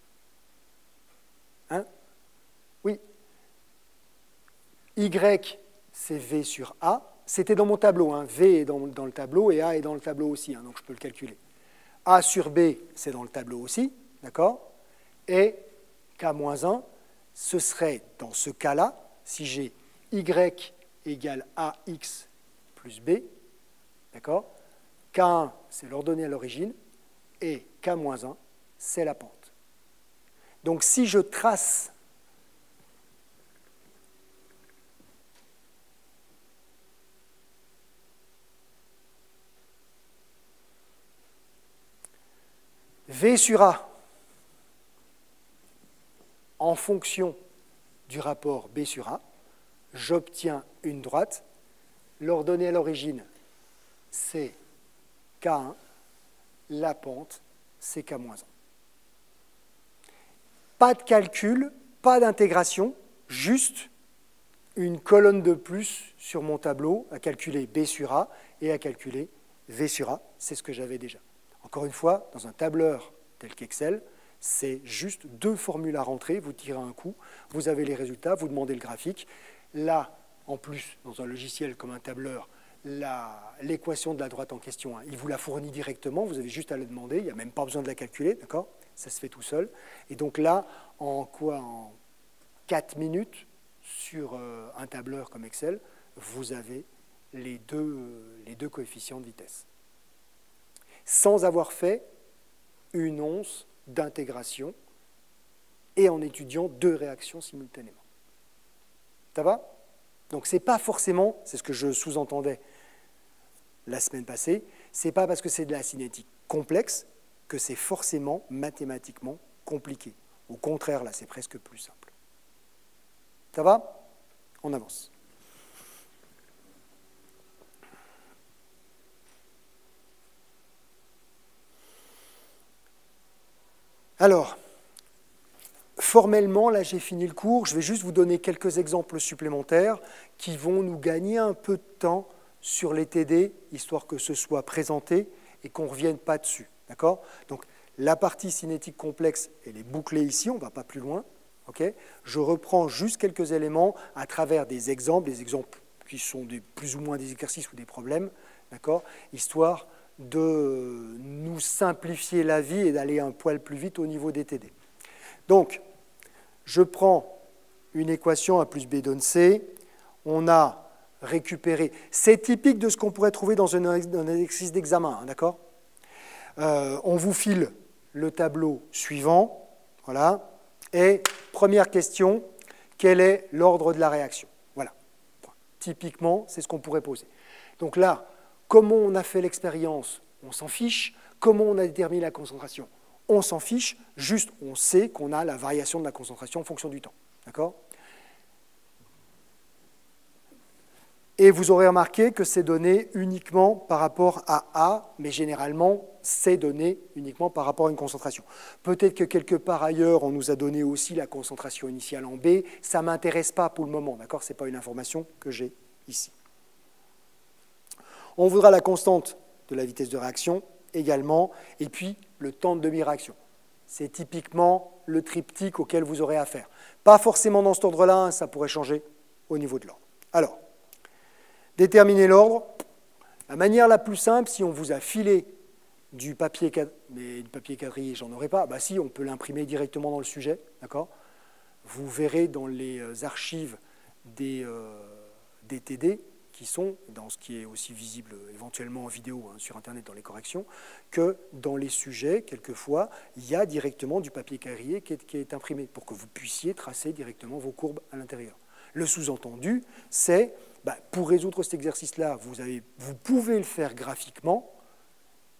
Hein? Oui. Y, c'est V sur A. C'était dans mon tableau. Hein. V est dans le tableau et A est dans le tableau aussi, hein, donc je peux le calculer. A sur B, c'est dans le tableau aussi, d'accord? Et K-1, ce serait, dans ce cas-là, si j'ai Y égale AX plus B, d'accord? K1, c'est l'ordonnée à l'origine, et K-1, c'est la pente. Donc si je trace V sur A en fonction du rapport B sur A, j'obtiens une droite. L'ordonnée à l'origine, c'est K1, la pente, c'est K-1. Pas de calcul, pas d'intégration, juste une colonne de plus sur mon tableau à calculer B sur A et à calculer V sur A, c'est ce que j'avais déjà. Encore une fois, dans un tableur tel qu'Excel, c'est juste deux formules à rentrer, vous tirez un coup, vous avez les résultats, vous demandez le graphique. Là, en plus, dans un logiciel comme un tableur, l'équation de la droite en question, hein, il vous la fournit directement, vous avez juste à la demander, il n'y a même pas besoin de la calculer, d'accord? Ça se fait tout seul. Et donc là, en 4 minutes, sur un tableur comme Excel, vous avez les deux coefficients de vitesse. Sans avoir fait une once d'intégration et en étudiant deux réactions simultanément. Ça va? Donc ce n'est pas forcément, c'est ce que je sous-entendais la semaine passée, ce n'est pas parce que c'est de la cinétique complexe que c'est forcément mathématiquement compliqué. Au contraire, là, c'est presque plus simple. Ça va? On avance. Alors, formellement, là j'ai fini le cours, je vais juste vous donner quelques exemples supplémentaires qui vont nous gagner un peu de temps sur les TD, histoire que ce soit présenté et qu'on ne revienne pas dessus. D'accord? Donc, la partie cinétique complexe, elle est bouclée ici, on ne va pas plus loin. Okay? Je reprends juste quelques éléments à travers des exemples qui sont plus ou moins des exercices ou des problèmes, d'accord? Histoire de nous simplifier la vie et d'aller un poil plus vite au niveau des TD. Donc, je prends une équation A plus B donne C. On a récupéré. C'est typique de ce qu'on pourrait trouver dans un exercice d'examen, hein, d'accord? On vous file le tableau suivant. Voilà. Et première question, quel est l'ordre de la réaction. Voilà. Typiquement, c'est ce qu'on pourrait poser. Donc là, comment on a fait l'expérience, on s'en fiche. Comment on a déterminé la concentration, on s'en fiche. Juste, on sait qu'on a la variation de la concentration en fonction du temps. D'accord ? Et vous aurez remarqué que c'est donné uniquement par rapport à A, mais généralement, c'est donné uniquement par rapport à une concentration. Peut-être que quelque part ailleurs, on nous a donné aussi la concentration initiale en B. Ça ne m'intéresse pas pour le moment, d'accord ? Ce n'est pas une information que j'ai ici. On voudra la constante de la vitesse de réaction également, et puis le temps de demi-réaction. C'est typiquement le triptyque auquel vous aurez affaire. Pas forcément dans cet ordre-là, hein, ça pourrait changer au niveau de l'ordre. Alors, déterminer l'ordre, la manière la plus simple, si on vous a filé du papier, mais du papier quadrillé, j'en aurais pas, bah si, on peut l'imprimer directement dans le sujet, d'accord ? Vous verrez dans les archives des TD, qui sont, dans ce qui est aussi visible éventuellement en vidéo hein, sur Internet dans les corrections, que dans les sujets, quelquefois, il y a directement du papier quadrillé qui est imprimé pour que vous puissiez tracer directement vos courbes à l'intérieur. Le sous-entendu, c'est, pour résoudre cet exercice-là, vous pouvez le faire graphiquement,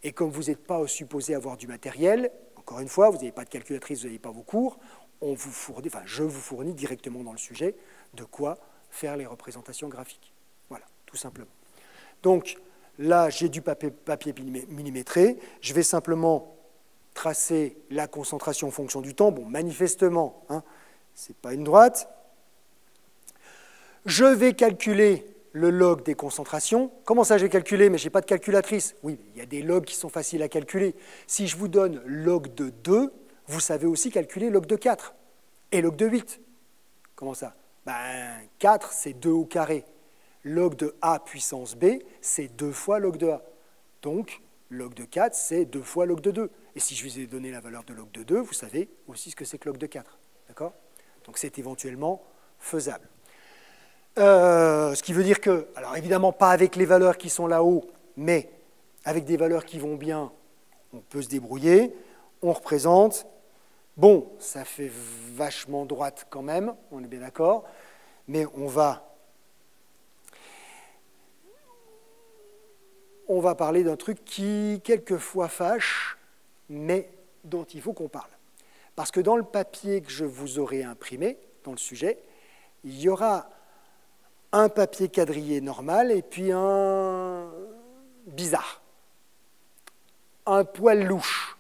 et comme vous n'êtes pas supposé avoir du matériel, encore une fois, vous n'avez pas de calculatrice, vous n'avez pas vos cours, je vous fournis directement dans le sujet de quoi faire les représentations graphiques. Voilà, tout simplement. Donc là, j'ai du papier millimétré. Je vais simplement tracer la concentration en fonction du temps. Bon, manifestement, hein, ce n'est pas une droite. Je vais calculer le log des concentrations. Comment ça, je vais calculer? Mais je n'ai pas de calculatrice. Oui, il y a des logs qui sont faciles à calculer. Si je vous donne log de 2, vous savez aussi calculer log de 4 et log de 8. Comment ça? 4, c'est 2 au carré. Log de A puissance B, c'est 2 fois log de A. Donc, log de 4, c'est 2 fois log de 2. Et si je vous ai donné la valeur de log de 2, vous savez aussi ce que c'est que log de 4. D'accord? Donc, c'est éventuellement faisable. Ce qui veut dire que, alors évidemment pas avec les valeurs qui sont là-haut, mais avec des valeurs qui vont bien, on peut se débrouiller. On représente. Bon, ça fait vachement droite quand même, on est bien d'accord, mais on va parler d'un truc qui, quelquefois, fâche, mais dont il faut qu'on parle. Parce que dans le papier que je vous aurai imprimé, dans le sujet, il y aura un papier quadrillé normal et puis un bizarre, un poil louche.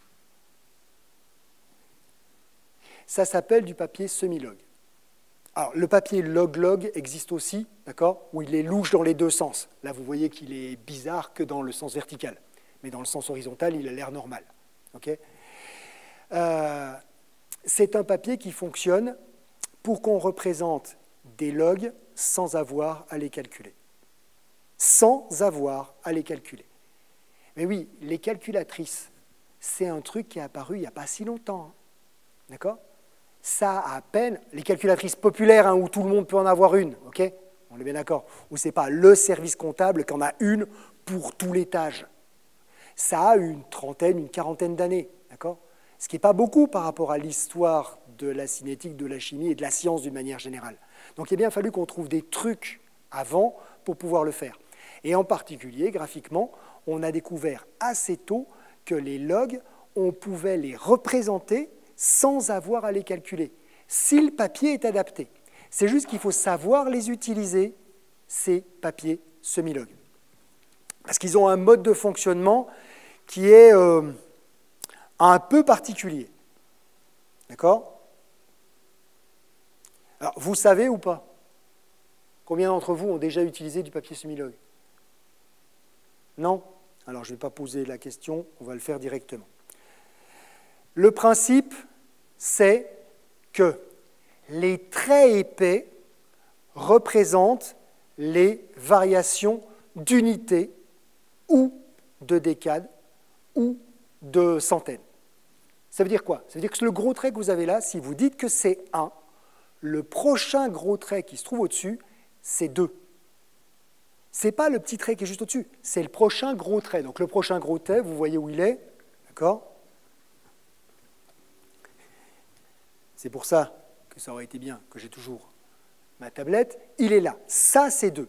Ça s'appelle du papier semi-log. Alors, le papier log-log existe aussi, d'accord, où il est louche dans les deux sens. Là, vous voyez qu'il est bizarre que dans le sens vertical. Mais dans le sens horizontal, il a l'air normal. Okay, c'est un papier qui fonctionne pour qu'on représente des logs sans avoir à les calculer. Sans avoir à les calculer. Mais oui, les calculatrices, c'est un truc qui est apparu il n'y a pas si longtemps. Hein. D'accord ? Ça à peine, les calculatrices populaires hein, où tout le monde peut en avoir une, ok? On est bien d'accord, où ce n'est pas le service comptable qui en a une pour tout l'étage. Ça a une trentaine, une quarantaine d'années, d'accord? Ce qui n'est pas beaucoup par rapport à l'histoire de la cinétique, de la chimie et de la science d'une manière générale. Donc il a bien fallu qu'on trouve des trucs avant pour pouvoir le faire. Et en particulier, graphiquement, on a découvert assez tôt que les logs, on pouvait les représenter sans avoir à les calculer, si le papier est adapté. C'est juste qu'il faut savoir les utiliser, ces papiers semi-log. Parce qu'ils ont un mode de fonctionnement qui est un peu particulier. D'accord? Alors, vous savez ou pas? Combien d'entre vous ont déjà utilisé du papier semi-log? Non? Alors, je ne vais pas poser la question, on va le faire directement. Le principe, c'est que les traits épais représentent les variations d'unités ou de décades ou de centaines. Ça veut dire quoi? Ça veut dire que le gros trait que vous avez là, si vous dites que c'est 1, le prochain gros trait qui se trouve au-dessus, c'est 2. Ce n'est pas le petit trait qui est juste au-dessus, c'est le prochain gros trait. Donc le prochain gros trait, vous voyez où il est, d'accord? C'est pour ça que ça aurait été bien que j'ai toujours ma tablette, il est là. Ça, c'est 2.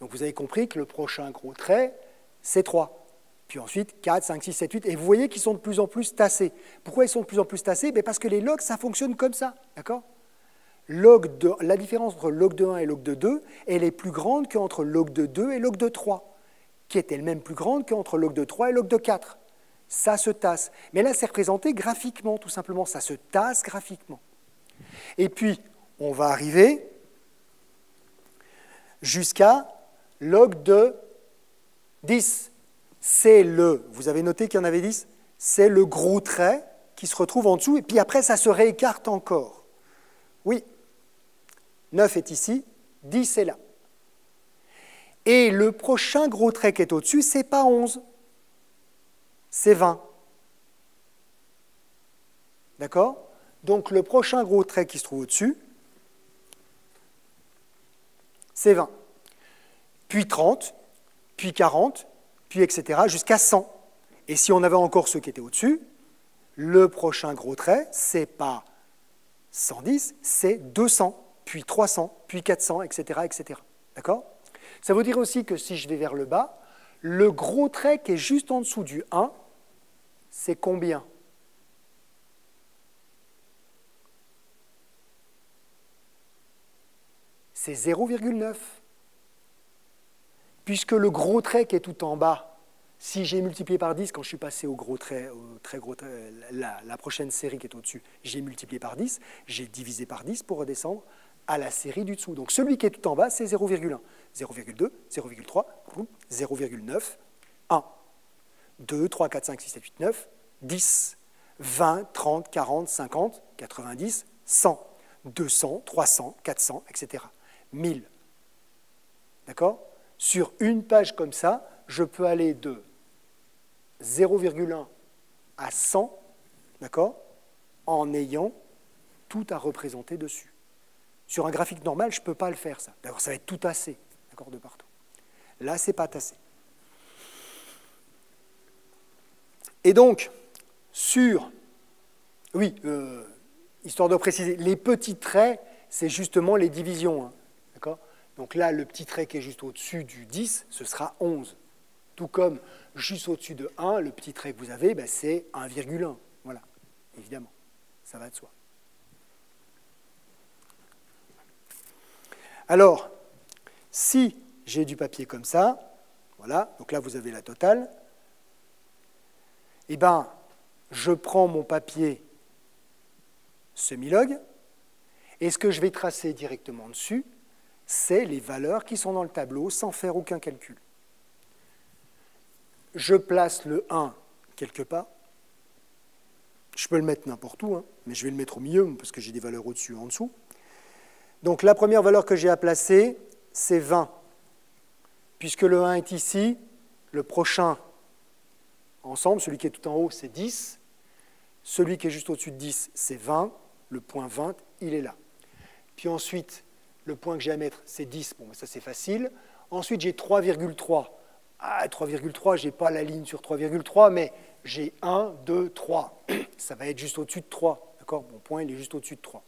Donc vous avez compris que le prochain gros trait, c'est 3. Puis ensuite, 4, 5, 6, 7, 8. Et vous voyez qu'ils sont de plus en plus tassés. Pourquoi ils sont de plus en plus tassés? Parce que les logs, ça fonctionne comme ça. D'accord? La différence entre log de 1 et log de 2, elle est plus grande qu'entre log de 2 et log de 3, qui est elle-même plus grande qu'entre log de 3 et log de 4. Ça se tasse. Mais là, c'est représenté graphiquement, tout simplement. Ça se tasse graphiquement. Et puis, on va arriver jusqu'à log de 10. Vous avez noté qu'il y en avait 10, c'est le gros trait qui se retrouve en dessous, et puis après, ça se réécarte encore. Oui, 9 est ici, 10 est là. Et le prochain gros trait qui est au-dessus, ce n'est pas 11, c'est 20. D'accord? Donc le prochain gros trait qui se trouve au-dessus, c'est 20. Puis 30, puis 40, puis etc., jusqu'à 100. Et si on avait encore ceux qui étaient au-dessus, le prochain gros trait, ce n'est pas 110, c'est 200, puis 300, puis 400, etc., etc. D'accord? Ça veut dire aussi que si je vais vers le bas, le gros trait qui est juste en dessous du 1, c'est combien? C'est 0,9. Puisque le gros trait qui est tout en bas, si j'ai multiplié par 10, quand je suis passé au gros trait, la prochaine série qui est au-dessus, j'ai multiplié par 10, j'ai divisé par 10 pour redescendre à la série du dessous. Donc celui qui est tout en bas, c'est 0,1. 0,2, 0,3, 0,9, 1, 2, 3, 4, 5, 6, 7, 8, 9, 10, 20, 30, 40, 50, 90, 100, 200, 300, 400, etc. 1000. D'accord? Sur une page comme ça, je peux aller de 0,1 à 100, d'accord, en ayant tout à représenter dessus. Sur un graphique normal, je ne peux pas le faire, ça. D'accord, ça va être tout tassé, d'accord, de partout. Là, ce n'est pas tassé. Et donc, histoire de préciser, les petits traits, c'est justement les divisions, hein, d'accord? Donc là, le petit trait qui est juste au-dessus du 10, ce sera 11. Tout comme juste au-dessus de 1, le petit trait que vous avez, c'est 1,1. Voilà, évidemment, ça va de soi. Alors, si j'ai du papier comme ça, voilà, donc là vous avez la totale, eh bien, je prends mon papier semi-log, et ce que je vais tracer directement dessus, c'est les valeurs qui sont dans le tableau sans faire aucun calcul. Je place le 1 quelque part. Je peux le mettre n'importe où, hein, mais je vais le mettre au milieu parce que j'ai des valeurs au-dessus et en dessous. Donc la première valeur que j'ai à placer, c'est 20. Puisque le 1 est ici, le prochain ensemble, celui qui est tout en haut, c'est 10. Celui qui est juste au-dessus de 10, c'est 20. Le point 20, il est là. Puis ensuite, le point que j'ai à mettre, c'est 10. Bon, ça, c'est facile. Ensuite, j'ai 3,3. Ah, 3,3, je n'ai pas la ligne sur 3,3, mais j'ai 1, 2, 3. Ça va être juste au-dessus de 3. D'accord? Mon point, il est juste au-dessus de 3.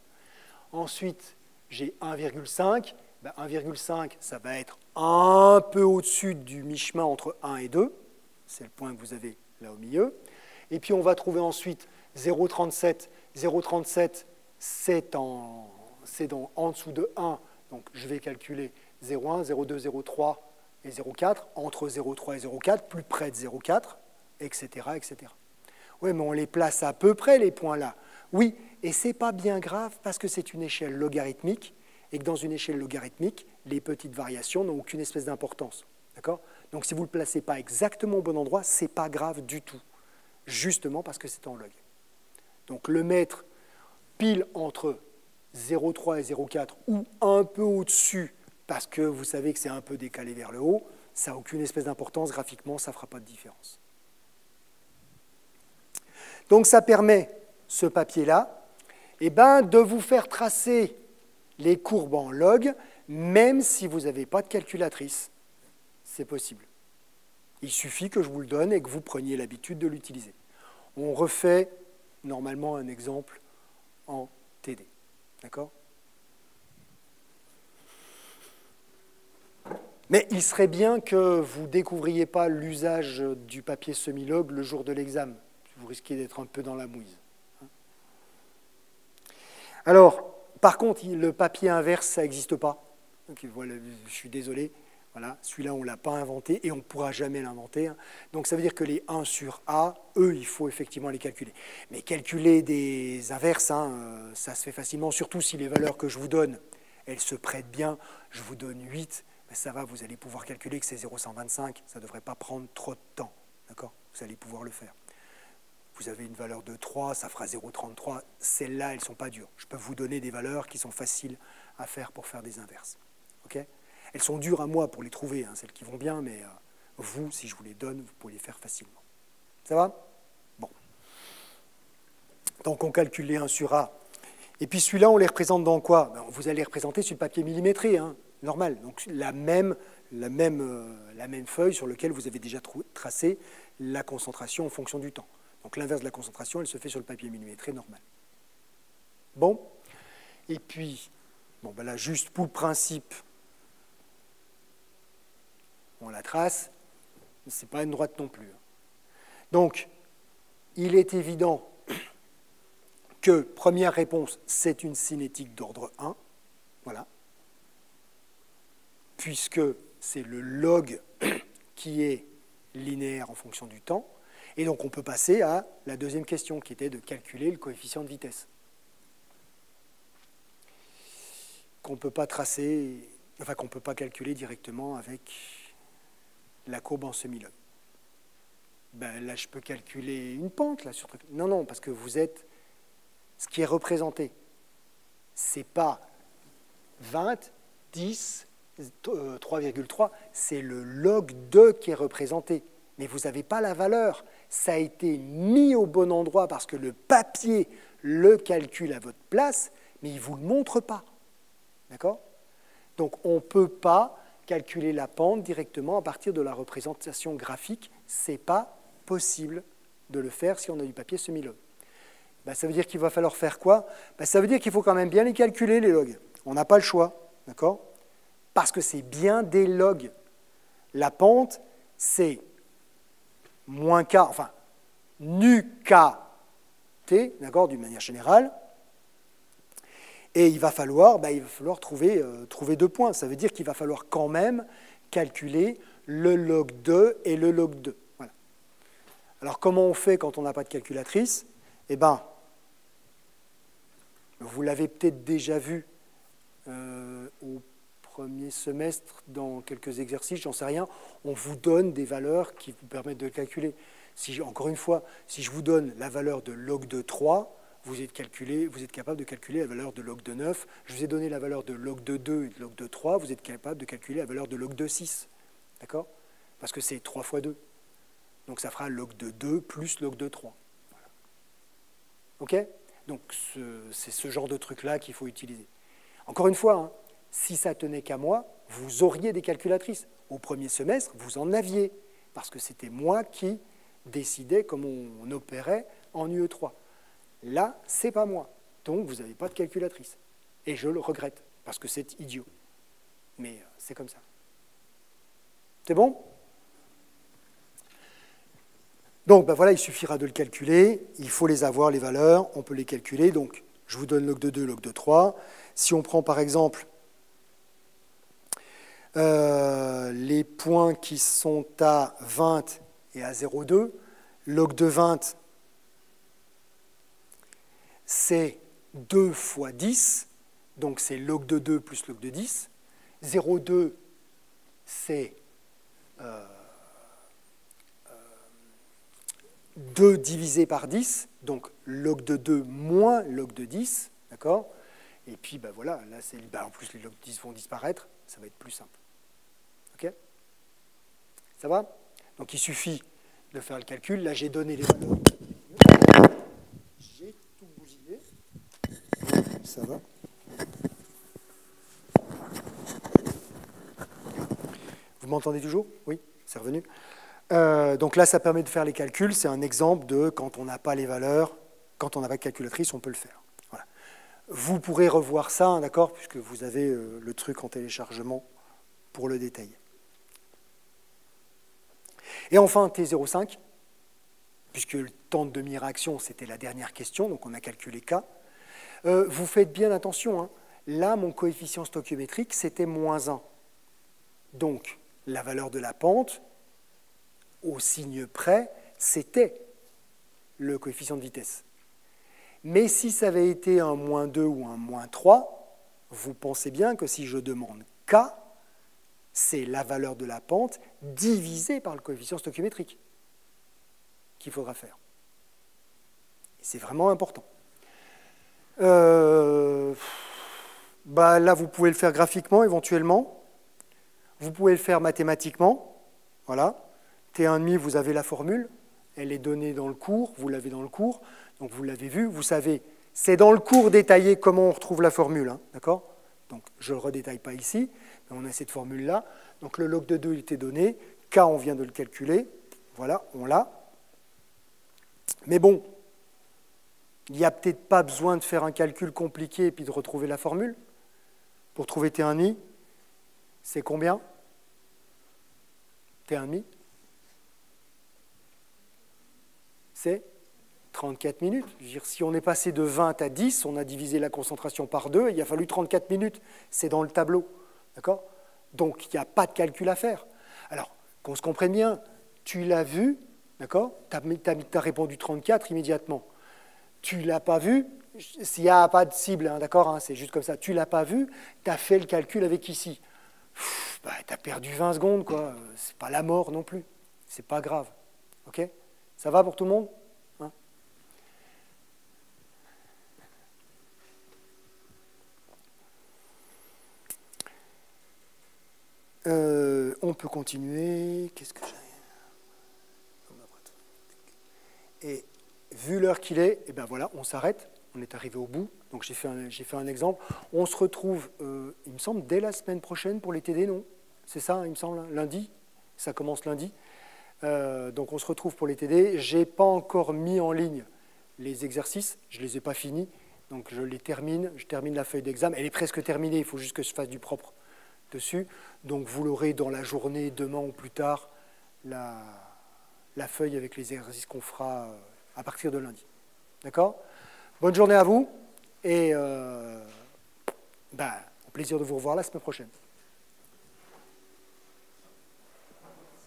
Ensuite, j'ai 1,5. 1,5, ça va être un peu au-dessus du mi-chemin entre 1 et 2. C'est le point que vous avez là au milieu. Et puis, on va trouver ensuite 0,37. 0,37, c'est en dessous de 1. Donc, je vais calculer 0,1, 0,2, 0,3 et 0,4. Entre 0,3 et 0,4, plus près de 0,4, etc., etc. Oui, mais on les place à peu près, les points là. Oui, et ce n'est pas bien grave parce que c'est une échelle logarithmique et que dans une échelle logarithmique, les petites variations n'ont aucune espèce d'importance. D'accord? Donc, si vous ne le placez pas exactement au bon endroit, ce n'est pas grave du tout, justement parce que c'est en log. Donc, le mettre pile entre 0,3 et 0,4 ou un peu au-dessus parce que vous savez que c'est un peu décalé vers le haut, ça n'a aucune espèce d'importance, graphiquement, ça ne fera pas de différence. Donc ça permet, ce papier-là, de vous faire tracer les courbes en log, même si vous n'avez pas de calculatrice. C'est possible. Il suffit que je vous le donne et que vous preniez l'habitude de l'utiliser. On refait normalement un exemple en TD. D'accord ? Mais il serait bien que vous ne découvriez pas l'usage du papier semi-log le jour de l'examen. Vous risquez d'être un peu dans la mouise. Alors, par contre, le papier inverse, ça n'existe pas. Donc, voilà, je suis désolé. Voilà, celui-là, on ne l'a pas inventé et on ne pourra jamais l'inventer. Donc, ça veut dire que les 1 sur A, eux, il faut effectivement les calculer. Mais calculer des inverses, ça se fait facilement, surtout si les valeurs que je vous donne, elles se prêtent bien. Je vous donne 8, ben ça va, vous allez pouvoir calculer que c'est 0,125. Ça ne devrait pas prendre trop de temps. D'accord ? Vous allez pouvoir le faire. Vous avez une valeur de 3, ça fera 0,33. Celles-là, elles ne sont pas dures. Je peux vous donner des valeurs qui sont faciles à faire pour faire des inverses. OK ? Elles sont dures à moi pour les trouver, celles qui vont bien, mais vous, si je vous les donne, vous pouvez les faire facilement. Ça va ? Bon. Donc on calcule les 1 sur A. Et puis celui-là, on les représente dans quoi ? Ben, vous allez les représenter sur le papier millimétré, normal. Donc la même feuille sur laquelle vous avez déjà tracé la concentration en fonction du temps. Donc l'inverse de la concentration, elle se fait sur le papier millimétré normal. Bon. Et puis, ben là, juste pour le principe, on la trace, ce n'est pas une droite non plus. Donc, il est évident que, première réponse, c'est une cinétique d'ordre 1, voilà, puisque c'est le log qui est linéaire en fonction du temps, et donc on peut passer à la deuxième question, qui était de calculer le coefficient de vitesse, qu'on ne peut pas tracer, enfin qu'on ne peut pas calculer directement avec la courbe en semi-log. Ben, là, je peux calculer une pente. Là, sur... Non, parce que vous êtes... Ce qui est représenté, ce n'est pas 20, 10, 3,3, c'est le log 2 qui est représenté. Mais vous n'avez pas la valeur. Ça a été mis au bon endroit parce que le papier le calcule à votre place, mais il ne vous le montre pas. D'accord ? Donc, on ne peut pas calculer la pente directement à partir de la représentation graphique. Ce n'est pas possible de le faire si on a du papier semi-log. Ben, ça veut dire qu'il va falloir faire quoi ? Ben, ça veut dire qu'il faut quand même bien les calculer, les logs. On n'a pas le choix, d'accord ? Parce que c'est bien des logs. La pente, c'est moins K, enfin, nu K T, d'accord, d'une manière générale. Et il va falloir trouver 2 points. Ça veut dire qu'il va falloir quand même calculer le log 2 et le log 2. Voilà. Alors, comment on fait quand on n'a pas de calculatrice ? Eh bien, vous l'avez peut-être déjà vu au premier semestre dans quelques exercices, j'en sais rien. On vous donne des valeurs qui vous permettent de calculer. Encore une fois, si je vous donne la valeur de log de 3, vous êtes capable de calculer la valeur de log de 9. Je vous ai donné la valeur de log de 2 et de log de 3, vous êtes capable de calculer la valeur de log de 6. D'accord ? Parce que c'est 3 fois 2. Donc ça fera log de 2 plus log de 3. Voilà. OK ? Donc c'est ce genre de truc-là qu'il faut utiliser. Encore une fois, si ça tenait qu'à moi, vous auriez des calculatrices. Au premier semestre, vous en aviez, parce que c'était moi qui décidais comment on opérait en UE3. Là, ce n'est pas moi. Donc, vous n'avez pas de calculatrice. Et je le regrette, parce que c'est idiot. Mais c'est comme ça. C'est bon ? Donc, voilà, il suffira de le calculer. Il faut les avoir, les valeurs. On peut les calculer. Donc, je vous donne log de 2, log de 3. Si on prend, par exemple, les points qui sont à 20 et à 0,2, log de 20, c'est 2 fois 10, donc c'est log de 2 plus log de 10. 0,2, c'est 2 divisé par 10, donc log de 2 moins log de 10, d'accord ? Et puis, voilà, là, en plus, les log de 10 vont disparaître, ça va être plus simple. OK ? Ça va ? Donc, il suffit de faire le calcul. Là, j'ai donné les valeurs. J'ai tout bousillé. Ça va ? Vous m'entendez toujours ? Oui, c'est revenu. Donc là, ça permet de faire les calculs. C'est un exemple de quand on n'a pas les valeurs, quand on n'a pas de calculatrice, on peut le faire. Voilà. Vous pourrez revoir ça, d'accord, puisque vous avez le truc en téléchargement pour le détailler. Et enfin, T05, puisque le temps de demi-réaction, c'était la dernière question, donc on a calculé K. Vous faites bien attention, hein. Là, mon coefficient stoichiométrique, c'était -1. Donc, la valeur de la pente, au signe près, c'était le coefficient de vitesse. Mais si ça avait été un -2 ou un -3, vous pensez bien que si je demande K, c'est la valeur de la pente divisée par le coefficient stoichiométrique qu'il faudra faire. C'est vraiment important. Là, vous pouvez le faire graphiquement, éventuellement. Vous pouvez le faire mathématiquement. Voilà. T1,5, vous avez la formule. Elle est donnée dans le cours. Vous l'avez dans le cours. Donc, vous l'avez vu. Vous savez, c'est dans le cours détaillé comment on retrouve la formule. Hein, d'accord? Donc, je ne le redétaille pas ici. Mais on a cette formule-là. Donc, le log de 2 il était donné. K, on vient de le calculer. Voilà, on l'a. Mais bon, il n'y a peut-être pas besoin de faire un calcul compliqué et puis de retrouver la formule. Pour trouver T1,5, c'est combien? T1,5, c'est 34 minutes. Je veux dire, si on est passé de 20 à 10, on a divisé la concentration par 2, il a fallu 34 minutes. C'est dans le tableau. D'accord? Donc, il n'y a pas de calcul à faire. Alors, qu'on se comprenne bien, tu l'as vu, d'accord? Tu as répondu 34 immédiatement. Tu ne l'as pas vu, s'il n'y a pas de cible, hein, d'accord, hein, c'est juste comme ça. Tu ne l'as pas vu, tu as fait le calcul avec ici. Tu as perdu 20 secondes, quoi. Ce n'est pas la mort non plus. Ce n'est pas grave. OK? Ça va pour tout le monde? Hein? On peut continuer. Qu'est-ce que j'ai? Et vu l'heure qu'il est, eh ben voilà, on s'arrête. On est arrivé au bout. Donc j'ai fait un exemple. On se retrouve, il me semble, dès la semaine prochaine pour les TD, non? C'est ça, il me semble, lundi. Ça commence lundi. Donc on se retrouve pour les TD. Je n'ai pas encore mis en ligne les exercices. Je ne les ai pas finis. Donc je les termine. Je termine la feuille d'examen. Elle est presque terminée. Il faut juste que je fasse du propre dessus. Donc vous l'aurez dans la journée, demain ou plus tard, la feuille avec les exercices qu'on fera à partir de lundi. D'accord? Bonne journée à vous et au plaisir de vous revoir la semaine prochaine.